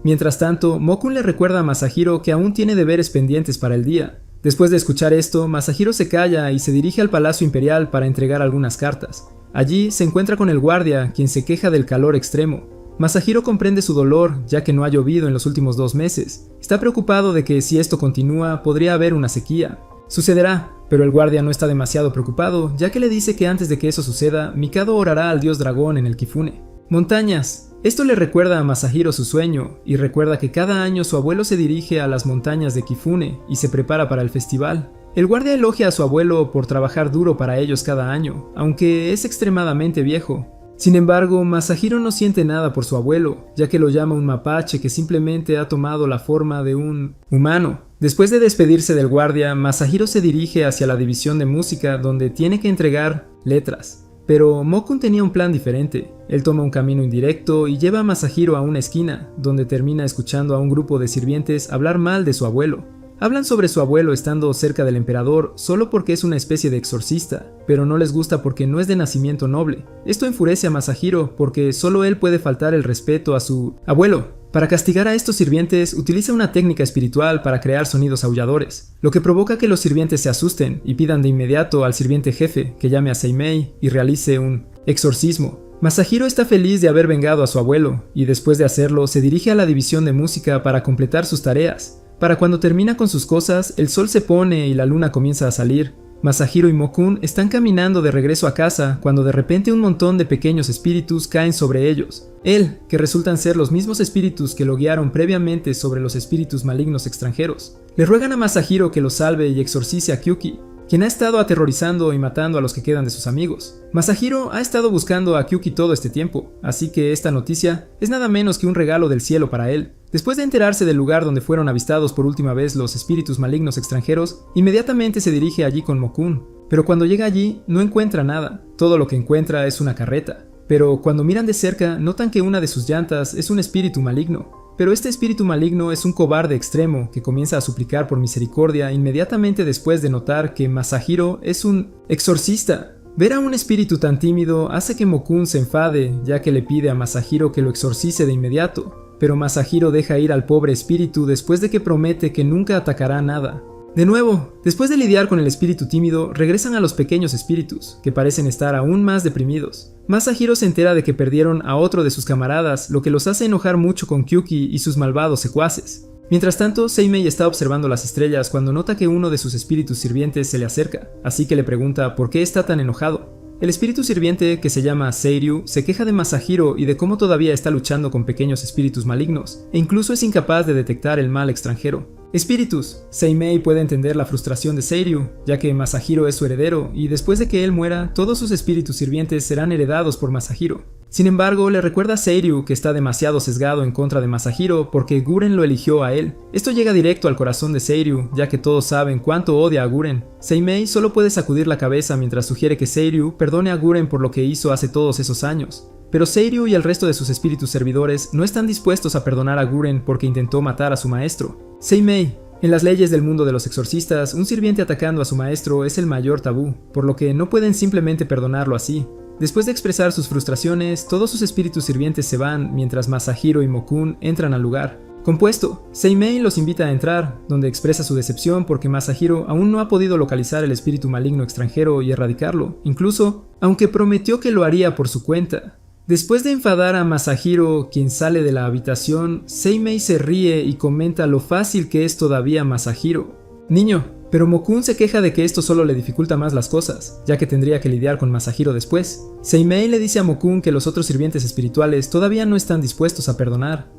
Mientras tanto, Mokun le recuerda a Masahiro que aún tiene deberes pendientes para el día. Después de escuchar esto, Masahiro se calla y se dirige al Palacio Imperial para entregar algunas cartas. Allí se encuentra con el guardia, quien se queja del calor extremo. Masahiro comprende su dolor, ya que no ha llovido en los últimos 2 meses. Está preocupado de que si esto continúa, podría haber una sequía. Sucederá, pero el guardia no está demasiado preocupado, ya que le dice que antes de que eso suceda, Mikado orará al dios dragón en el Kifune. Montañas. Esto le recuerda a Masahiro su sueño, y recuerda que cada año su abuelo se dirige a las montañas de Kifune y se prepara para el festival. El guardia elogia a su abuelo por trabajar duro para ellos cada año, aunque es extremadamente viejo. Sin embargo, Masahiro no siente nada por su abuelo, ya que lo llama un mapache que simplemente ha tomado la forma de un humano. Después de despedirse del guardia, Masahiro se dirige hacia la división de música donde tiene que entregar letras. Pero Mokun tenía un plan diferente. Él toma un camino indirecto y lleva a Masahiro a una esquina, donde termina escuchando a un grupo de sirvientes hablar mal de su abuelo. Hablan sobre su abuelo estando cerca del emperador solo porque es una especie de exorcista, pero no les gusta porque no es de nacimiento noble. Esto enfurece a Masahiro porque solo él puede faltar el respeto a su abuelo. Para castigar a estos sirvientes, utiliza una técnica espiritual para crear sonidos aulladores, lo que provoca que los sirvientes se asusten y pidan de inmediato al sirviente jefe que llame a Seimei y realice un exorcismo. Masahiro está feliz de haber vengado a su abuelo, y después de hacerlo se dirige a la división de música para completar sus tareas. Para cuando termina con sus cosas, el sol se pone y la luna comienza a salir. Masahiro y Mokun están caminando de regreso a casa cuando de repente un montón de pequeños espíritus caen sobre ellos. Que resultan ser los mismos espíritus que lo guiaron previamente sobre los espíritus malignos extranjeros. Le ruegan a Masahiro que lo salve y exorcice a Kyuki, quien ha estado aterrorizando y matando a los que quedan de sus amigos. Masahiro ha estado buscando a Kyuki todo este tiempo, así que esta noticia es nada menos que un regalo del cielo para él. Después de enterarse del lugar donde fueron avistados por última vez los espíritus malignos extranjeros, inmediatamente se dirige allí con Mokun. Pero cuando llega allí, no encuentra nada. Todo lo que encuentra es una carreta. Pero cuando miran de cerca, notan que una de sus llantas es un espíritu maligno. Pero este espíritu maligno es un cobarde extremo que comienza a suplicar por misericordia inmediatamente después de notar que Masahiro es un exorcista. Ver a un espíritu tan tímido hace que Mokun se enfade, ya que le pide a Masahiro que lo exorcice de inmediato. Pero Masahiro deja ir al pobre espíritu después de que promete que nunca atacará nada. De nuevo, después de lidiar con el espíritu tímido, regresan a los pequeños espíritus, que parecen estar aún más deprimidos. Masahiro se entera de que perdieron a otro de sus camaradas, lo que los hace enojar mucho con Kyuki y sus malvados secuaces. Mientras tanto, Seimei está observando las estrellas cuando nota que uno de sus espíritus sirvientes se le acerca, así que le pregunta por qué está tan enojado. El espíritu sirviente, que se llama Seiryu, se queja de Masahiro y de cómo todavía está luchando con pequeños espíritus malignos, e incluso es incapaz de detectar el mal extranjero. Espíritus. Seimei puede entender la frustración de Seiryu, ya que Masahiro es su heredero, y después de que él muera, todos sus espíritus sirvientes serán heredados por Masahiro. Sin embargo, le recuerda a Seiryu que está demasiado sesgado en contra de Masahiro porque Guren lo eligió a él. Esto llega directo al corazón de Seiryu, ya que todos saben cuánto odia a Guren. Seimei solo puede sacudir la cabeza mientras sugiere que Seiryu perdone a Guren por lo que hizo hace todos esos años. Pero Seiryu y el resto de sus espíritus servidores no están dispuestos a perdonar a Guren porque intentó matar a su maestro. Seimei. En las leyes del mundo de los exorcistas, un sirviente atacando a su maestro es el mayor tabú, por lo que no pueden simplemente perdonarlo así. Después de expresar sus frustraciones, todos sus espíritus sirvientes se van mientras Masahiro y Mokun entran al lugar. Compuesto, Seimei los invita a entrar, donde expresa su decepción porque Masahiro aún no ha podido localizar el espíritu maligno extranjero y erradicarlo, incluso aunque prometió que lo haría por su cuenta. Después de enfadar a Masahiro, quien sale de la habitación, Seimei se ríe y comenta lo fácil que es todavía Masahiro. Niño, pero Mokun se queja de que esto solo le dificulta más las cosas, ya que tendría que lidiar con Masahiro después. Seimei le dice a Mokun que los otros sirvientes espirituales todavía no están dispuestos a perdonar.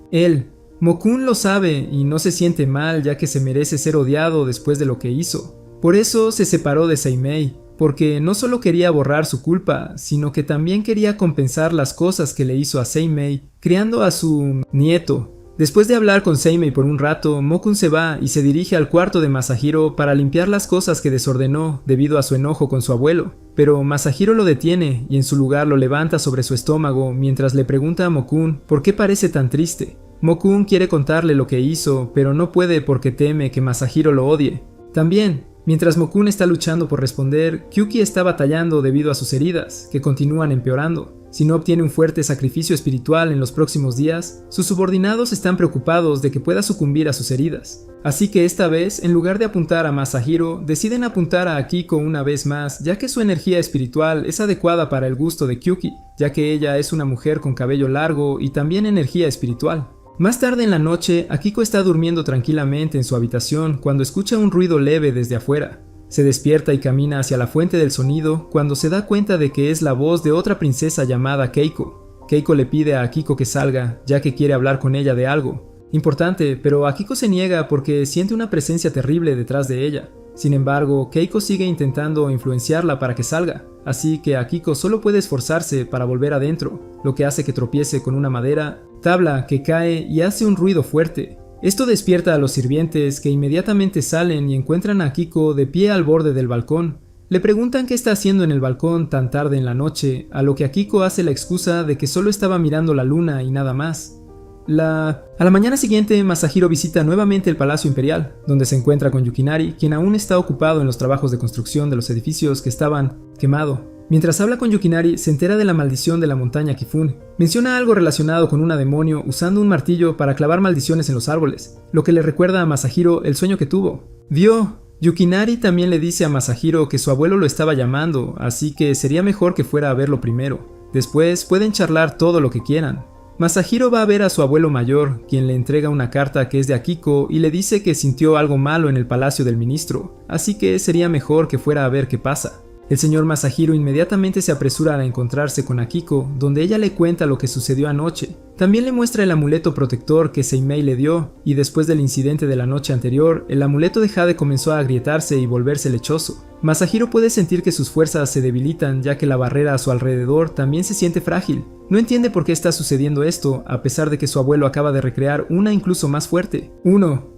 Mokun lo sabe y no se siente mal, ya que se merece ser odiado después de lo que hizo. Por eso se separó de Seimei, porque no solo quería borrar su culpa, sino que también quería compensar las cosas que le hizo a Seimei, criando a su nieto. Después de hablar con Seimei por un rato, Mokun se va y se dirige al cuarto de Masahiro para limpiar las cosas que desordenó debido a su enojo con su abuelo. Pero Masahiro lo detiene y en su lugar lo levanta sobre su estómago mientras le pregunta a Mokun por qué parece tan triste. Mokun quiere contarle lo que hizo, pero no puede porque teme que Masahiro lo odie. También, mientras Mokun está luchando por responder, Kyuki está batallando debido a sus heridas, que continúan empeorando. Si no obtiene un fuerte sacrificio espiritual en los próximos días, sus subordinados están preocupados de que pueda sucumbir a sus heridas. Así que esta vez, en lugar de apuntar a Masahiro, deciden apuntar a Akiko una vez más, ya que su energía espiritual es adecuada para el gusto de Kyuki, ya que ella es una mujer con cabello largo y también energía espiritual. Más tarde en la noche, Akiko está durmiendo tranquilamente en su habitación cuando escucha un ruido leve desde afuera. Se despierta y camina hacia la fuente del sonido cuando se da cuenta de que es la voz de otra princesa llamada Keiko. Keiko le pide a Akiko que salga, ya que quiere hablar con ella de algo importante, pero Akiko se niega porque siente una presencia terrible detrás de ella. Sin embargo, Keiko sigue intentando influenciarla para que salga, así que Akiko solo puede esforzarse para volver adentro, lo que hace que tropiece con una tabla que cae y hace un ruido fuerte. Esto despierta a los sirvientes, que inmediatamente salen y encuentran a Akiko de pie al borde del balcón. Le preguntan qué está haciendo en el balcón tan tarde en la noche, a lo que Akiko hace la excusa de que solo estaba mirando la luna y nada más. A la mañana siguiente, Masahiro visita nuevamente el Palacio Imperial, donde se encuentra con Yukinari, quien aún está ocupado en los trabajos de construcción de los edificios que estaban quemados. Mientras habla con Yukinari, se entera de la maldición de la montaña Kifune. Menciona algo relacionado con una demonio usando un martillo para clavar maldiciones en los árboles, lo que le recuerda a Masahiro el sueño que tuvo. Yukinari también le dice a Masahiro que su abuelo lo estaba llamando, así que sería mejor que fuera a verlo primero. Después pueden charlar todo lo que quieran. Masahiro va a ver a su abuelo mayor, quien le entrega una carta que es de Akiko y le dice que sintió algo malo en el palacio del ministro, así que sería mejor que fuera a ver qué pasa. El señor Masahiro inmediatamente se apresura a encontrarse con Akiko, donde ella le cuenta lo que sucedió anoche. También le muestra el amuleto protector que Seimei le dio, y después del incidente de la noche anterior, el amuleto de Jade comenzó a agrietarse y volverse lechoso. Masahiro puede sentir que sus fuerzas se debilitan, ya que la barrera a su alrededor también se siente frágil. No entiende por qué está sucediendo esto, a pesar de que su abuelo acaba de recrear una incluso más fuerte.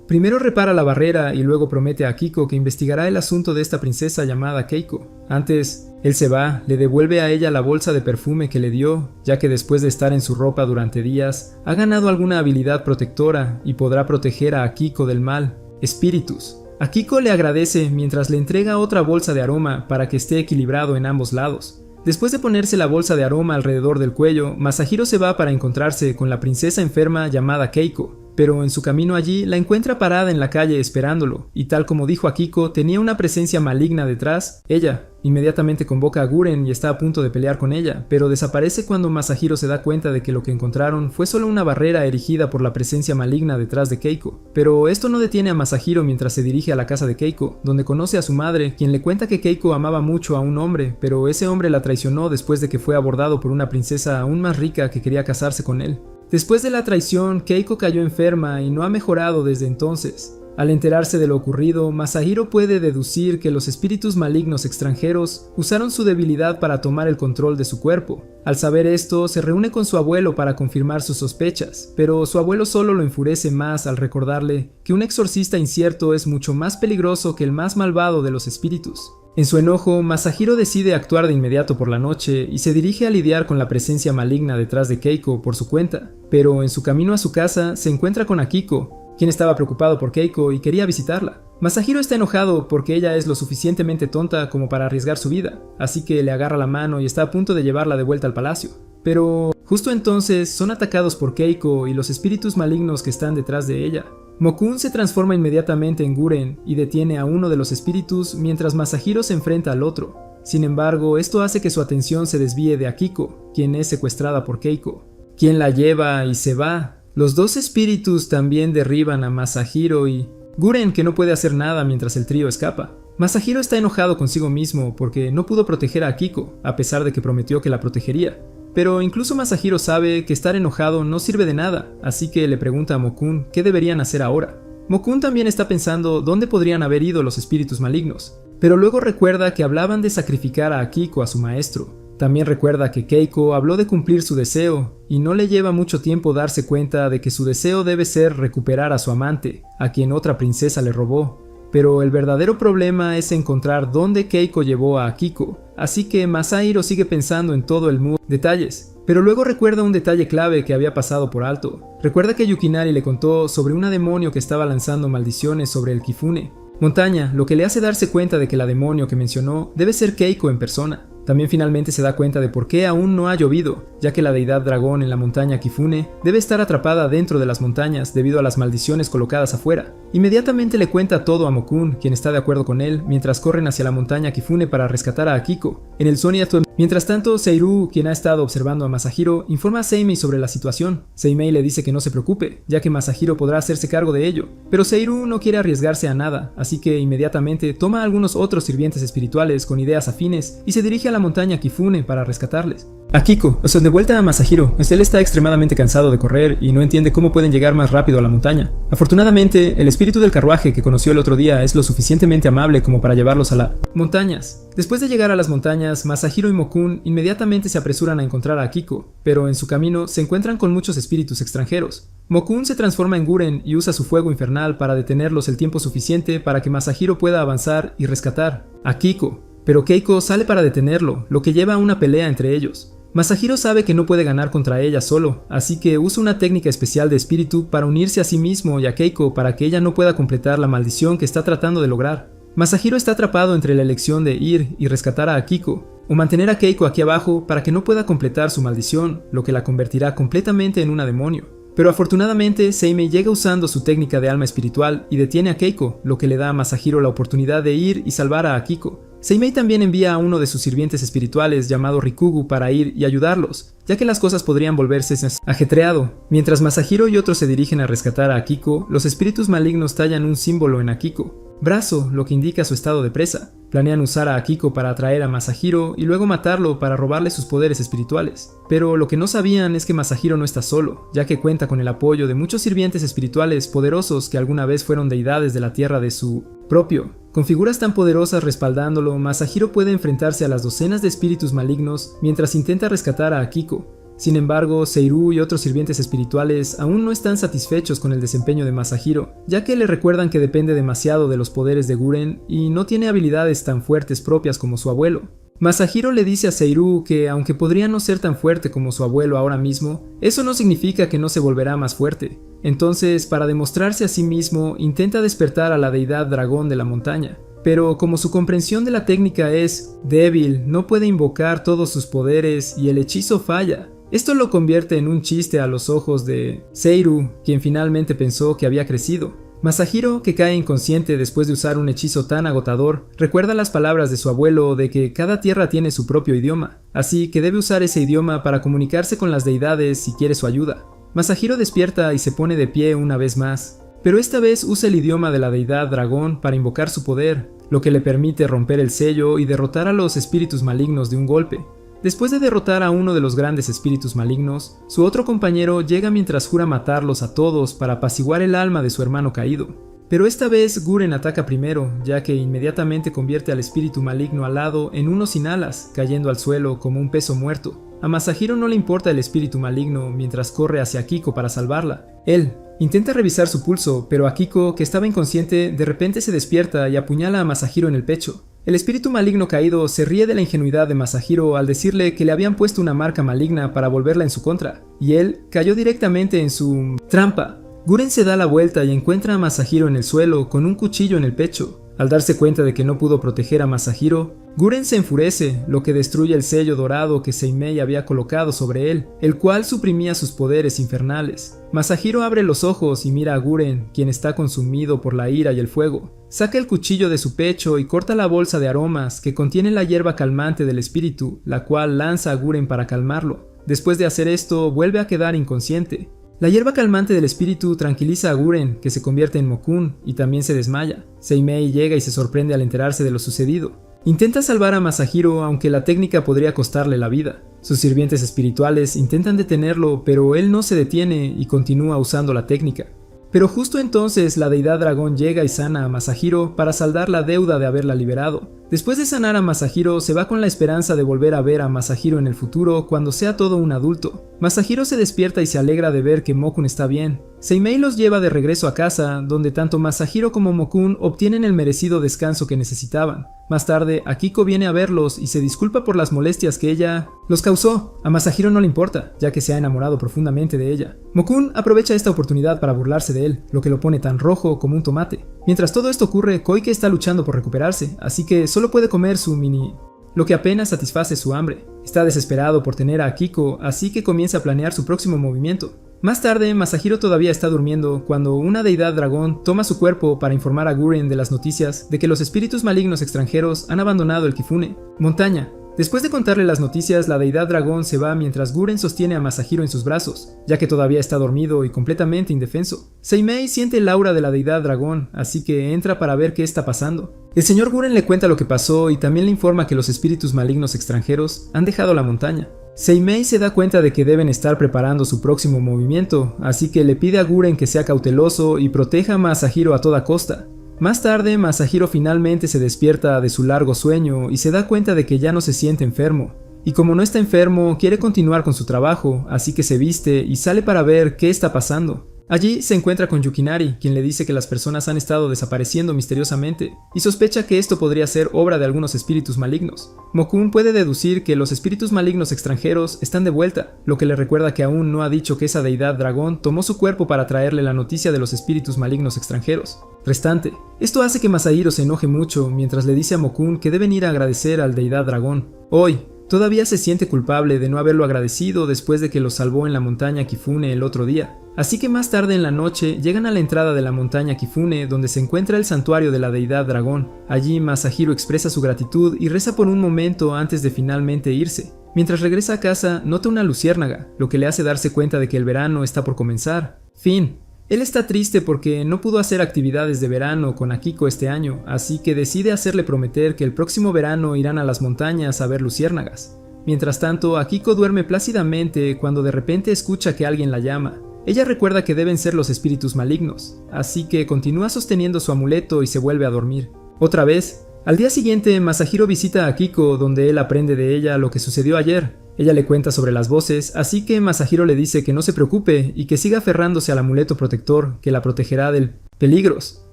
Primero repara la barrera y luego promete a Akiko que investigará el asunto de esta princesa llamada Keiko. Antes, él se va, le devuelve a ella la bolsa de perfume que le dio, ya que después de estar en su ropa durante días, ha ganado alguna habilidad protectora y podrá proteger a Akiko del mal, espíritus. Akiko le agradece mientras le entrega otra bolsa de aroma para que esté equilibrado en ambos lados. Después de ponerse la bolsa de aroma alrededor del cuello, Masahiro se va para encontrarse con la princesa enferma llamada Keiko, pero en su camino allí la encuentra parada en la calle esperándolo, y tal como dijo Akiko, tenía una presencia maligna detrás. Ella inmediatamente convoca a Guren y está a punto de pelear con ella, pero desaparece cuando Masahiro se da cuenta de que lo que encontraron fue solo una barrera erigida por la presencia maligna detrás de Keiko. Pero esto no detiene a Masahiro mientras se dirige a la casa de Keiko, donde conoce a su madre, quien le cuenta que Keiko amaba mucho a un hombre, pero ese hombre la traicionó después de que fue abordado por una princesa aún más rica que quería casarse con él. Después de la traición, Keiko cayó enferma y no ha mejorado desde entonces. Al enterarse de lo ocurrido, Masahiro puede deducir que los espíritus malignos extranjeros usaron su debilidad para tomar el control de su cuerpo. Al saber esto, se reúne con su abuelo para confirmar sus sospechas, pero su abuelo solo lo enfurece más al recordarle que un exorcista incierto es mucho más peligroso que el más malvado de los espíritus. En su enojo, Masahiro decide actuar de inmediato por la noche y se dirige a lidiar con la presencia maligna detrás de Keiko por su cuenta, pero en su camino a su casa se encuentra con Akiko, quien estaba preocupado por Keiko y quería visitarla. Masahiro está enojado porque ella es lo suficientemente tonta como para arriesgar su vida, así que le agarra la mano y está a punto de llevarla de vuelta al palacio. Pero justo entonces son atacados por Keiko y los espíritus malignos que están detrás de ella. Mokun se transforma inmediatamente en Guren y detiene a uno de los espíritus mientras Masahiro se enfrenta al otro. Sin embargo, esto hace que su atención se desvíe de Akiko, quien es secuestrada por Keiko, quien la lleva y se va. Los dos espíritus también derriban a Masahiro y Guren, que no puede hacer nada mientras el trío escapa. Masahiro está enojado consigo mismo porque no pudo proteger a Akiko, a pesar de que prometió que la protegería. Pero incluso Masahiro sabe que estar enojado no sirve de nada, así que le pregunta a Mokun qué deberían hacer ahora. Mokun también está pensando dónde podrían haber ido los espíritus malignos, pero luego recuerda que hablaban de sacrificar a Akiko a su maestro. También recuerda que Keiko habló de cumplir su deseo, y no le lleva mucho tiempo darse cuenta de que su deseo debe ser recuperar a su amante, a quien otra princesa le robó. Pero el verdadero problema es encontrar dónde Keiko llevó a Akiko, así que Masahiro sigue pensando en todo el detalles. Pero luego recuerda un detalle clave que había pasado por alto. Recuerda que Yukinari le contó sobre una demonio que estaba lanzando maldiciones sobre el Kifune montaña, lo que le hace darse cuenta de que la demonio que mencionó debe ser Keiko en persona. También finalmente se da cuenta de por qué aún no ha llovido, ya que la deidad dragón en la montaña Kifune debe estar atrapada dentro de las montañas debido a las maldiciones colocadas afuera. Inmediatamente le cuenta todo a Mokun, quien está de acuerdo con él, mientras corren hacia la montaña Kifune para rescatar a Akiko. En el Soniato. Mientras tanto, Seiru, quien ha estado observando a Masahiro, informa a Seimei sobre la situación. Seimei le dice que no se preocupe, ya que Masahiro podrá hacerse cargo de ello, pero Seiru no quiere arriesgarse a nada, así que inmediatamente toma a algunos otros sirvientes espirituales con ideas afines y se dirige a la montaña Kifune para rescatarles. Akiko, de vuelta a Masahiro, él está extremadamente cansado de correr y no entiende cómo pueden llegar más rápido a la montaña. Afortunadamente, el espíritu del carruaje que conoció el otro día es lo suficientemente amable como para llevarlos a las montañas. Después de llegar a las montañas, Masahiro y Mokun inmediatamente se apresuran a encontrar a Akiko, pero en su camino se encuentran con muchos espíritus extranjeros. Mokun se transforma en Guren y usa su fuego infernal para detenerlos el tiempo suficiente para que Masahiro pueda avanzar y rescatar a Akiko, pero Keiko sale para detenerlo, lo que lleva a una pelea entre ellos. Masahiro sabe que no puede ganar contra ella solo, así que usa una técnica especial de espíritu para unirse a sí mismo y a Keiko para que ella no pueda completar la maldición que está tratando de lograr. Masahiro está atrapado entre la elección de ir y rescatar a Akiko, o mantener a Keiko aquí abajo para que no pueda completar su maldición, lo que la convertirá completamente en una demonio. Pero afortunadamente, Seimei llega usando su técnica de alma espiritual y detiene a Keiko, lo que le da a Masahiro la oportunidad de ir y salvar a Akiko. Seimei también envía a uno de sus sirvientes espirituales llamado Rikugu para ir y ayudarlos, ya que las cosas podrían volverse ajetreado. Mientras Masahiro y otros se dirigen a rescatar a Akiko, los espíritus malignos tallan un símbolo en Akiko, brazo, lo que indica su estado de presa. Planean usar a Akiko para atraer a Masahiro y luego matarlo para robarle sus poderes espirituales. Pero lo que no sabían es que Masahiro no está solo, ya que cuenta con el apoyo de muchos sirvientes espirituales poderosos que alguna vez fueron deidades de la tierra de su propio. Con figuras tan poderosas respaldándolo, Masahiro puede enfrentarse a las docenas de espíritus malignos mientras intenta rescatar a Akiko. Sin embargo, Seiru y otros sirvientes espirituales aún no están satisfechos con el desempeño de Masahiro, ya que le recuerdan que depende demasiado de los poderes de Guren y no tiene habilidades tan fuertes propias como su abuelo. Masahiro le dice a Seiru que aunque podría no ser tan fuerte como su abuelo ahora mismo, eso no significa que no se volverá más fuerte. Entonces, para demostrarse a sí mismo, intenta despertar a la deidad dragón de la montaña. Pero como su comprensión de la técnica es débil, no puede invocar todos sus poderes y el hechizo falla. Esto lo convierte en un chiste a los ojos de Seiru, quien finalmente pensó que había crecido. Masahiro, que cae inconsciente después de usar un hechizo tan agotador, recuerda las palabras de su abuelo de que cada tierra tiene su propio idioma, así que debe usar ese idioma para comunicarse con las deidades si quiere su ayuda. Masahiro despierta y se pone de pie una vez más, pero esta vez usa el idioma de la deidad dragón para invocar su poder, lo que le permite romper el sello y derrotar a los espíritus malignos de un golpe. Después de derrotar a uno de los grandes espíritus malignos, su otro compañero llega mientras jura matarlos a todos para apaciguar el alma de su hermano caído. Pero esta vez Guren ataca primero, ya que inmediatamente convierte al espíritu maligno alado en uno sin alas, cayendo al suelo como un peso muerto. A Masahiro no le importa el espíritu maligno mientras corre hacia Akiko para salvarla. Él intenta revisar su pulso, pero Akiko, que estaba inconsciente, de repente se despierta y apuñala a Masahiro en el pecho. El espíritu maligno caído se ríe de la ingenuidad de Masahiro al decirle que le habían puesto una marca maligna para volverla en su contra, y él cayó directamente en su trampa. Guren se da la vuelta y encuentra a Masahiro en el suelo con un cuchillo en el pecho. Al darse cuenta de que no pudo proteger a Masahiro, Guren se enfurece, lo que destruye el sello dorado que Seimei había colocado sobre él, el cual suprimía sus poderes infernales. Masahiro abre los ojos y mira a Guren, quien está consumido por la ira y el fuego. Saca el cuchillo de su pecho y corta la bolsa de aromas que contiene la hierba calmante del espíritu, la cual lanza a Guren para calmarlo. Después de hacer esto, vuelve a quedar inconsciente. La hierba calmante del espíritu tranquiliza a Guren, que se convierte en Mokun y también se desmaya. Seimei llega y se sorprende al enterarse de lo sucedido. Intenta salvar a Masahiro, aunque la técnica podría costarle la vida. Sus sirvientes espirituales intentan detenerlo, pero él no se detiene y continúa usando la técnica. Pero justo entonces la deidad dragón llega y sana a Masahiro para saldar la deuda de haberla liberado. Después de sanar a Masahiro, se va con la esperanza de volver a ver a Masahiro en el futuro cuando sea todo un adulto. Masahiro se despierta y se alegra de ver que Mokun está bien. Seimei los lleva de regreso a casa, donde tanto Masahiro como Mokun obtienen el merecido descanso que necesitaban. Más tarde, Akiko viene a verlos y se disculpa por las molestias que ella los causó. A Masahiro no le importa, ya que se ha enamorado profundamente de ella. Mokun aprovecha esta oportunidad para burlarse de él, lo que lo pone tan rojo como un tomate. Mientras todo esto ocurre, Koike está luchando por recuperarse, así que solo puede comer su mini... lo que apenas satisface su hambre. Está desesperado por tener a Akiko, así que comienza a planear su próximo movimiento. Más tarde, Masahiro todavía está durmiendo cuando una deidad dragón toma su cuerpo para informar a Guren de las noticias de que los espíritus malignos extranjeros han abandonado el Kifune, montaña. Después de contarle las noticias, la deidad dragón se va mientras Guren sostiene a Masahiro en sus brazos, ya que todavía está dormido y completamente indefenso. Seimei siente el aura de la deidad dragón, así que entra para ver qué está pasando. El señor Guren le cuenta lo que pasó y también le informa que los espíritus malignos extranjeros han dejado la montaña. Seimei se da cuenta de que deben estar preparando su próximo movimiento, así que le pide a Guren que sea cauteloso y proteja a Masahiro a toda costa. Más tarde, Masahiro finalmente se despierta de su largo sueño y se da cuenta de que ya no se siente enfermo. Y como no está enfermo, quiere continuar con su trabajo, así que se viste y sale para ver qué está pasando. Allí se encuentra con Yukinari, quien le dice que las personas han estado desapareciendo misteriosamente, y sospecha que esto podría ser obra de algunos espíritus malignos. Mokun puede deducir que los espíritus malignos extranjeros están de vuelta, lo que le recuerda que aún no ha dicho que esa deidad dragón tomó su cuerpo para traerle la noticia de los espíritus malignos extranjeros restante. Esto hace que Masahiro se enoje mucho mientras le dice a Mokun que deben ir a agradecer al deidad dragón. Hoy, todavía se siente culpable de no haberlo agradecido después de que lo salvó en la montaña Kifune el otro día. Así que más tarde en la noche llegan a la entrada de la montaña Kifune, donde se encuentra el santuario de la deidad dragón. Allí Masahiro expresa su gratitud y reza por un momento antes de finalmente irse. Mientras regresa a casa, nota una luciérnaga, lo que le hace darse cuenta de que el verano está por comenzar. Fin. Él está triste porque no pudo hacer actividades de verano con Akiko este año, así que decide hacerle prometer que el próximo verano irán a las montañas a ver luciérnagas. Mientras tanto, Akiko duerme plácidamente cuando de repente escucha que alguien la llama. Ella recuerda que deben ser los espíritus malignos, así que continúa sosteniendo su amuleto y se vuelve a dormir. Otra vez, al día siguiente, Masahiro visita a Akiko, donde él aprende de ella lo que sucedió ayer. Ella le cuenta sobre las voces, así que Masahiro le dice que no se preocupe y que siga aferrándose al amuleto protector que la protegerá de peligros.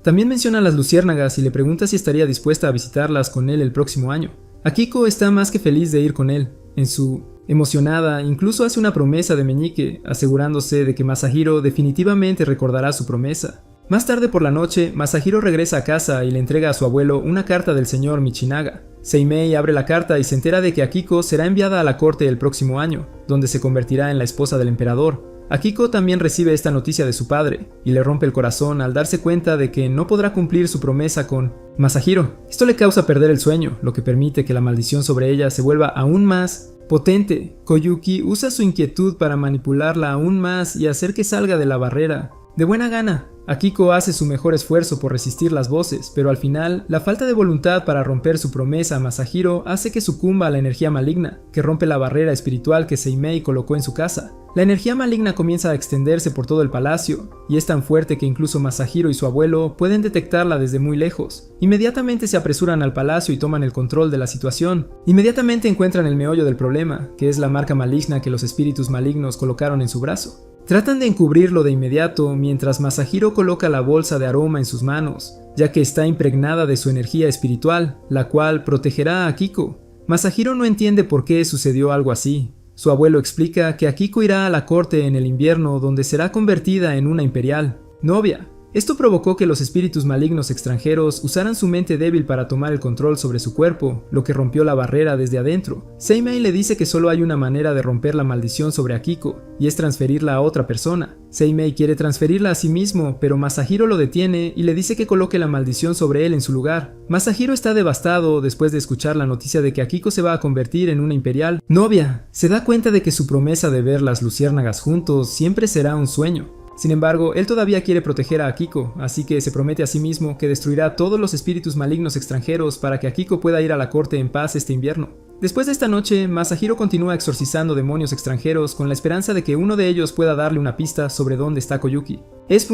También menciona las luciérnagas y le pregunta si estaría dispuesta a visitarlas con él el próximo año. Akiko está más que feliz de ir con él. Emocionada, incluso hace una promesa de meñique, asegurándose de que Masahiro definitivamente recordará su promesa. Más tarde por la noche, Masahiro regresa a casa y le entrega a su abuelo una carta del señor Michinaga. Seimei abre la carta y se entera de que Akiko será enviada a la corte el próximo año, donde se convertirá en la esposa del emperador. Akiko también recibe esta noticia de su padre, y le rompe el corazón al darse cuenta de que no podrá cumplir su promesa con Masahiro. Esto le causa perder el sueño, lo que permite que la maldición sobre ella se vuelva aún más potente. Koyuki usa su inquietud para manipularla aún más y hacer que salga de la barrera. De buena gana, Akiko hace su mejor esfuerzo por resistir las voces, pero al final, la falta de voluntad para romper su promesa a Masahiro hace que sucumba a la energía maligna, que rompe la barrera espiritual que Seimei colocó en su casa. La energía maligna comienza a extenderse por todo el palacio, y es tan fuerte que incluso Masahiro y su abuelo pueden detectarla desde muy lejos. Inmediatamente se apresuran al palacio y toman el control de la situación. Inmediatamente encuentran el meollo del problema, que es la marca maligna que los espíritus malignos colocaron en su brazo. Tratan de encubrirlo de inmediato mientras Masahiro coloca la bolsa de aroma en sus manos, ya que está impregnada de su energía espiritual, la cual protegerá a Akiko. Masahiro no entiende por qué sucedió algo así. Su abuelo explica que Akiko irá a la corte en el invierno, donde será convertida en una imperial novia. Esto provocó que los espíritus malignos extranjeros usaran su mente débil para tomar el control sobre su cuerpo, lo que rompió la barrera desde adentro. Seimei le dice que solo hay una manera de romper la maldición sobre Akiko, y es transferirla a otra persona. Seimei quiere transferirla a sí mismo, pero Masahiro lo detiene y le dice que coloque la maldición sobre él en su lugar. Masahiro está devastado después de escuchar la noticia de que Akiko se va a convertir en una imperial novia. Se da cuenta de que su promesa de ver las luciérnagas juntos siempre será un sueño. Sin embargo, él todavía quiere proteger a Akiko, así que se promete a sí mismo que destruirá todos los espíritus malignos extranjeros para que Akiko pueda ir a la corte en paz este invierno. Después de esta noche, Masahiro continúa exorcizando demonios extranjeros con la esperanza de que uno de ellos pueda darle una pista sobre dónde está Koyuki. Es,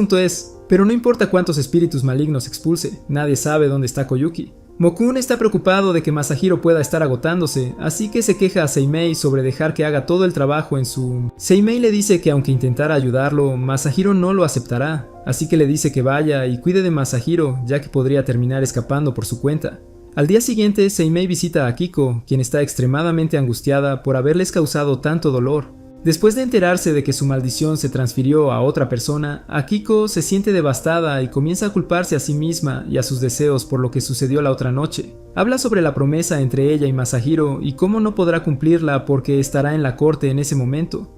pero no importa cuántos espíritus malignos expulse, nadie sabe dónde está Koyuki. Mokun está preocupado de que Masahiro pueda estar agotándose, así que se queja a Seimei sobre dejar que haga todo el trabajo en su... Seimei le dice que aunque intentara ayudarlo, Masahiro no lo aceptará, así que le dice que vaya y cuide de Masahiro, ya que podría terminar escapando por su cuenta. Al día siguiente, Seimei visita a Akiko, quien está extremadamente angustiada por haberles causado tanto dolor. Después de enterarse de que su maldición se transfirió a otra persona, Akiko se siente devastada y comienza a culparse a sí misma y a sus deseos por lo que sucedió la otra noche. Habla sobre la promesa entre ella y Masahiro y cómo no podrá cumplirla porque estará en la corte en ese momento.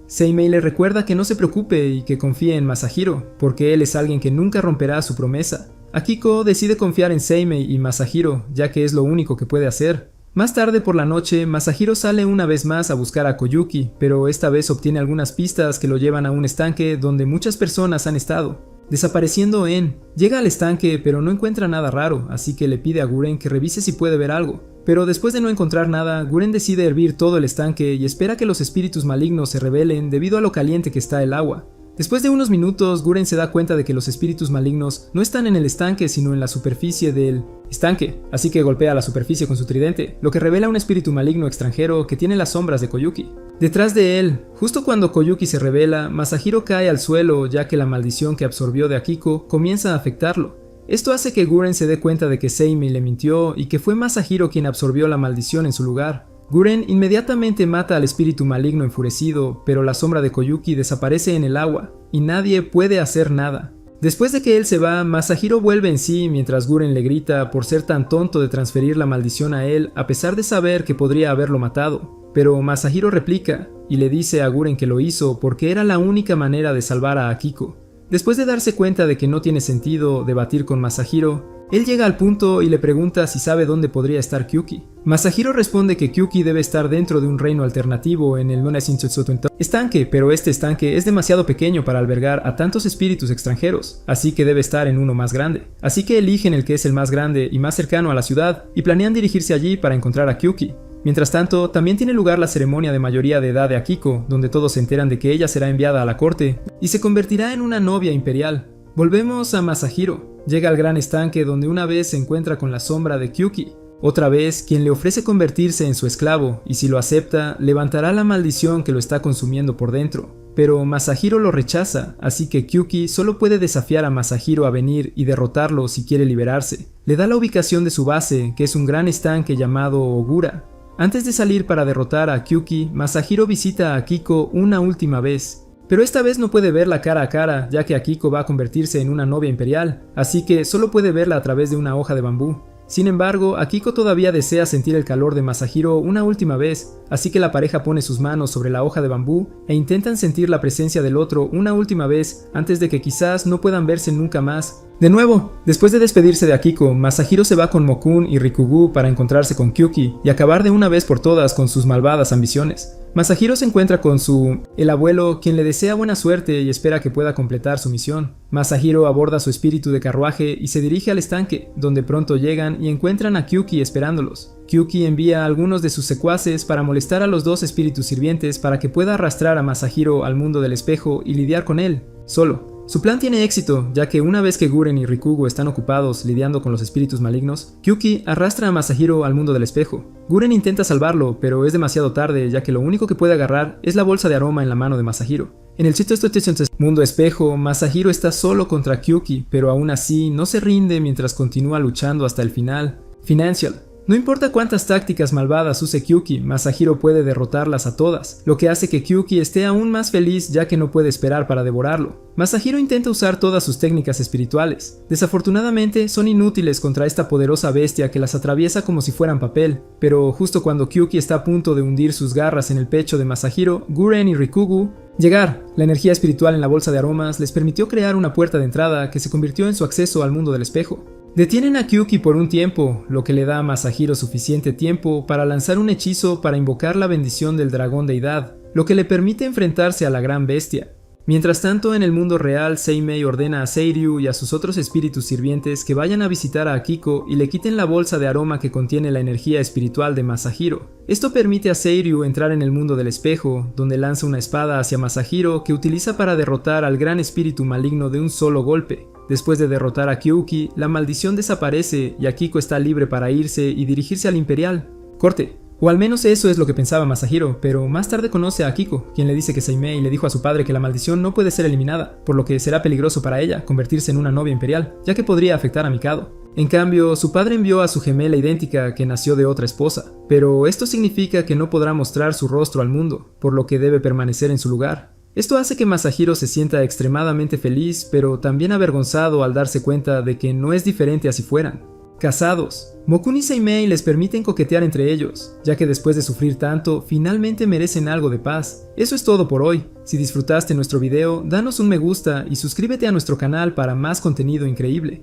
Seimei le recuerda que no se preocupe y que confíe en Masahiro, porque él es alguien que nunca romperá su promesa. Akiko decide confiar en Seimei y Masahiro, ya que es lo único que puede hacer. Más tarde por la noche, Masahiro sale una vez más a buscar a Koyuki, pero esta vez obtiene algunas pistas que lo llevan a un estanque donde muchas personas han estado. Desapareciendo llega al estanque pero no encuentra nada raro, así que le pide a Guren que revise si puede ver algo. Pero después de no encontrar nada, Guren decide hervir todo el estanque y espera que los espíritus malignos se rebelen debido a lo caliente que está el agua. Después de unos minutos, Guren se da cuenta de que los espíritus malignos no están en el estanque sino en la superficie del estanque, así que golpea la superficie con su tridente, lo que revela un espíritu maligno extranjero que tiene las sombras de Koyuki. Detrás de él, justo cuando Koyuki se revela, Masahiro cae al suelo ya que la maldición que absorbió de Akiko comienza a afectarlo. Esto hace que Guren se dé cuenta de que Seimei le mintió y que fue Masahiro quien absorbió la maldición en su lugar. Guren inmediatamente mata al espíritu maligno enfurecido, pero la sombra de Koyuki desaparece en el agua, y nadie puede hacer nada. Después de que él se va, Masahiro vuelve en sí mientras Guren le grita por ser tan tonto de transferir la maldición a él a pesar de saber que podría haberlo matado. Pero Masahiro replica, y le dice a Guren que lo hizo porque era la única manera de salvar a Akiko. Después de darse cuenta de que no tiene sentido debatir con Masahiro, él llega al punto y le pregunta si sabe dónde podría estar Kyuki. Masahiro responde que Kyuki debe estar dentro de un reino alternativo en el estanque, pero este estanque es demasiado pequeño para albergar a tantos espíritus extranjeros, así que debe estar en uno más grande. Así que eligen el que es el más grande y más cercano a la ciudad y planean dirigirse allí para encontrar a Kyuki. Mientras tanto, también tiene lugar la ceremonia de mayoría de edad de Akiko, donde todos se enteran de que ella será enviada a la corte y se convertirá en una novia imperial. Volvemos a Masahiro. Llega al gran estanque donde una vez se encuentra con la sombra de Kyuki. Otra vez, quien le ofrece convertirse en su esclavo, y si lo acepta, levantará la maldición que lo está consumiendo por dentro. Pero Masahiro lo rechaza, así que Kyuki solo puede desafiar a Masahiro a venir y derrotarlo si quiere liberarse. Le da la ubicación de su base, que es un gran estanque llamado Ogura. Antes de salir para derrotar a Kyuki, Masahiro visita a Akiko una última vez. Pero esta vez no puede verla cara a cara, ya que Akiko va a convertirse en una novia imperial, así que solo puede verla a través de una hoja de bambú. Sin embargo, Akiko todavía desea sentir el calor de Masahiro una última vez, así que la pareja pone sus manos sobre la hoja de bambú e intentan sentir la presencia del otro una última vez antes de que quizás no puedan verse nunca más. De nuevo, después de despedirse de Akiko, Masahiro se va con Mokun y Rikugu para encontrarse con Kyuki y acabar de una vez por todas con sus malvadas ambiciones. Masahiro se encuentra con el abuelo, quien le desea buena suerte y espera que pueda completar su misión. Masahiro aborda su espíritu de carruaje y se dirige al estanque, donde pronto llegan y encuentran a Kyuki esperándolos. Kyuki envía a algunos de sus secuaces para molestar a los dos espíritus sirvientes para que pueda arrastrar a Masahiro al mundo del espejo y lidiar con él, solo. Su plan tiene éxito, ya que una vez que Guren y Rikugu están ocupados lidiando con los espíritus malignos, Kyuki arrastra a Masahiro al mundo del espejo. Guren intenta salvarlo, pero es demasiado tarde, ya que lo único que puede agarrar es la bolsa de aroma en la mano de Masahiro. En el mundo espejo, Masahiro está solo contra Kyuki, pero aún así no se rinde mientras continúa luchando hasta el final. No importa cuántas tácticas malvadas use Kyuki, Masahiro puede derrotarlas a todas, lo que hace que Kyuki esté aún más feliz ya que no puede esperar para devorarlo. Masahiro intenta usar todas sus técnicas espirituales. Desafortunadamente son inútiles contra esta poderosa bestia que las atraviesa como si fueran papel, pero justo cuando Kyuki está a punto de hundir sus garras en el pecho de Masahiro, Guren y Rikugu Llegar, la energía espiritual en la bolsa de aromas, les permitió crear una puerta de entrada que se convirtió en su acceso al mundo del espejo. Detienen a Kyuki por un tiempo, lo que le da a Masahiro suficiente tiempo para lanzar un hechizo para invocar la bendición del dragón deidad, lo que le permite enfrentarse a la gran bestia. Mientras tanto, en el mundo real, Seimei ordena a Seiryu y a sus otros espíritus sirvientes que vayan a visitar a Akiko y le quiten la bolsa de aroma que contiene la energía espiritual de Masahiro. Esto permite a Seiryu entrar en el mundo del espejo, donde lanza una espada hacia Masahiro que utiliza para derrotar al gran espíritu maligno de un solo golpe. Después de derrotar a Kyuki, la maldición desaparece y Akiko está libre para irse y dirigirse al Imperial. Corte. O al menos eso es lo que pensaba Masahiro, pero más tarde conoce a Akiko, quien le dice que Seimei le dijo a su padre que la maldición no puede ser eliminada, por lo que será peligroso para ella convertirse en una novia imperial, ya que podría afectar a Mikado. En cambio, su padre envió a su gemela idéntica que nació de otra esposa, pero esto significa que no podrá mostrar su rostro al mundo, por lo que debe permanecer en su lugar. Esto hace que Masahiro se sienta extremadamente feliz, pero también avergonzado al darse cuenta de que no es diferente a si fueran casados. Mokun y Seimei les permiten coquetear entre ellos, ya que después de sufrir tanto, finalmente merecen algo de paz. Eso es todo por hoy. Si disfrutaste nuestro video, danos un me gusta y suscríbete a nuestro canal para más contenido increíble.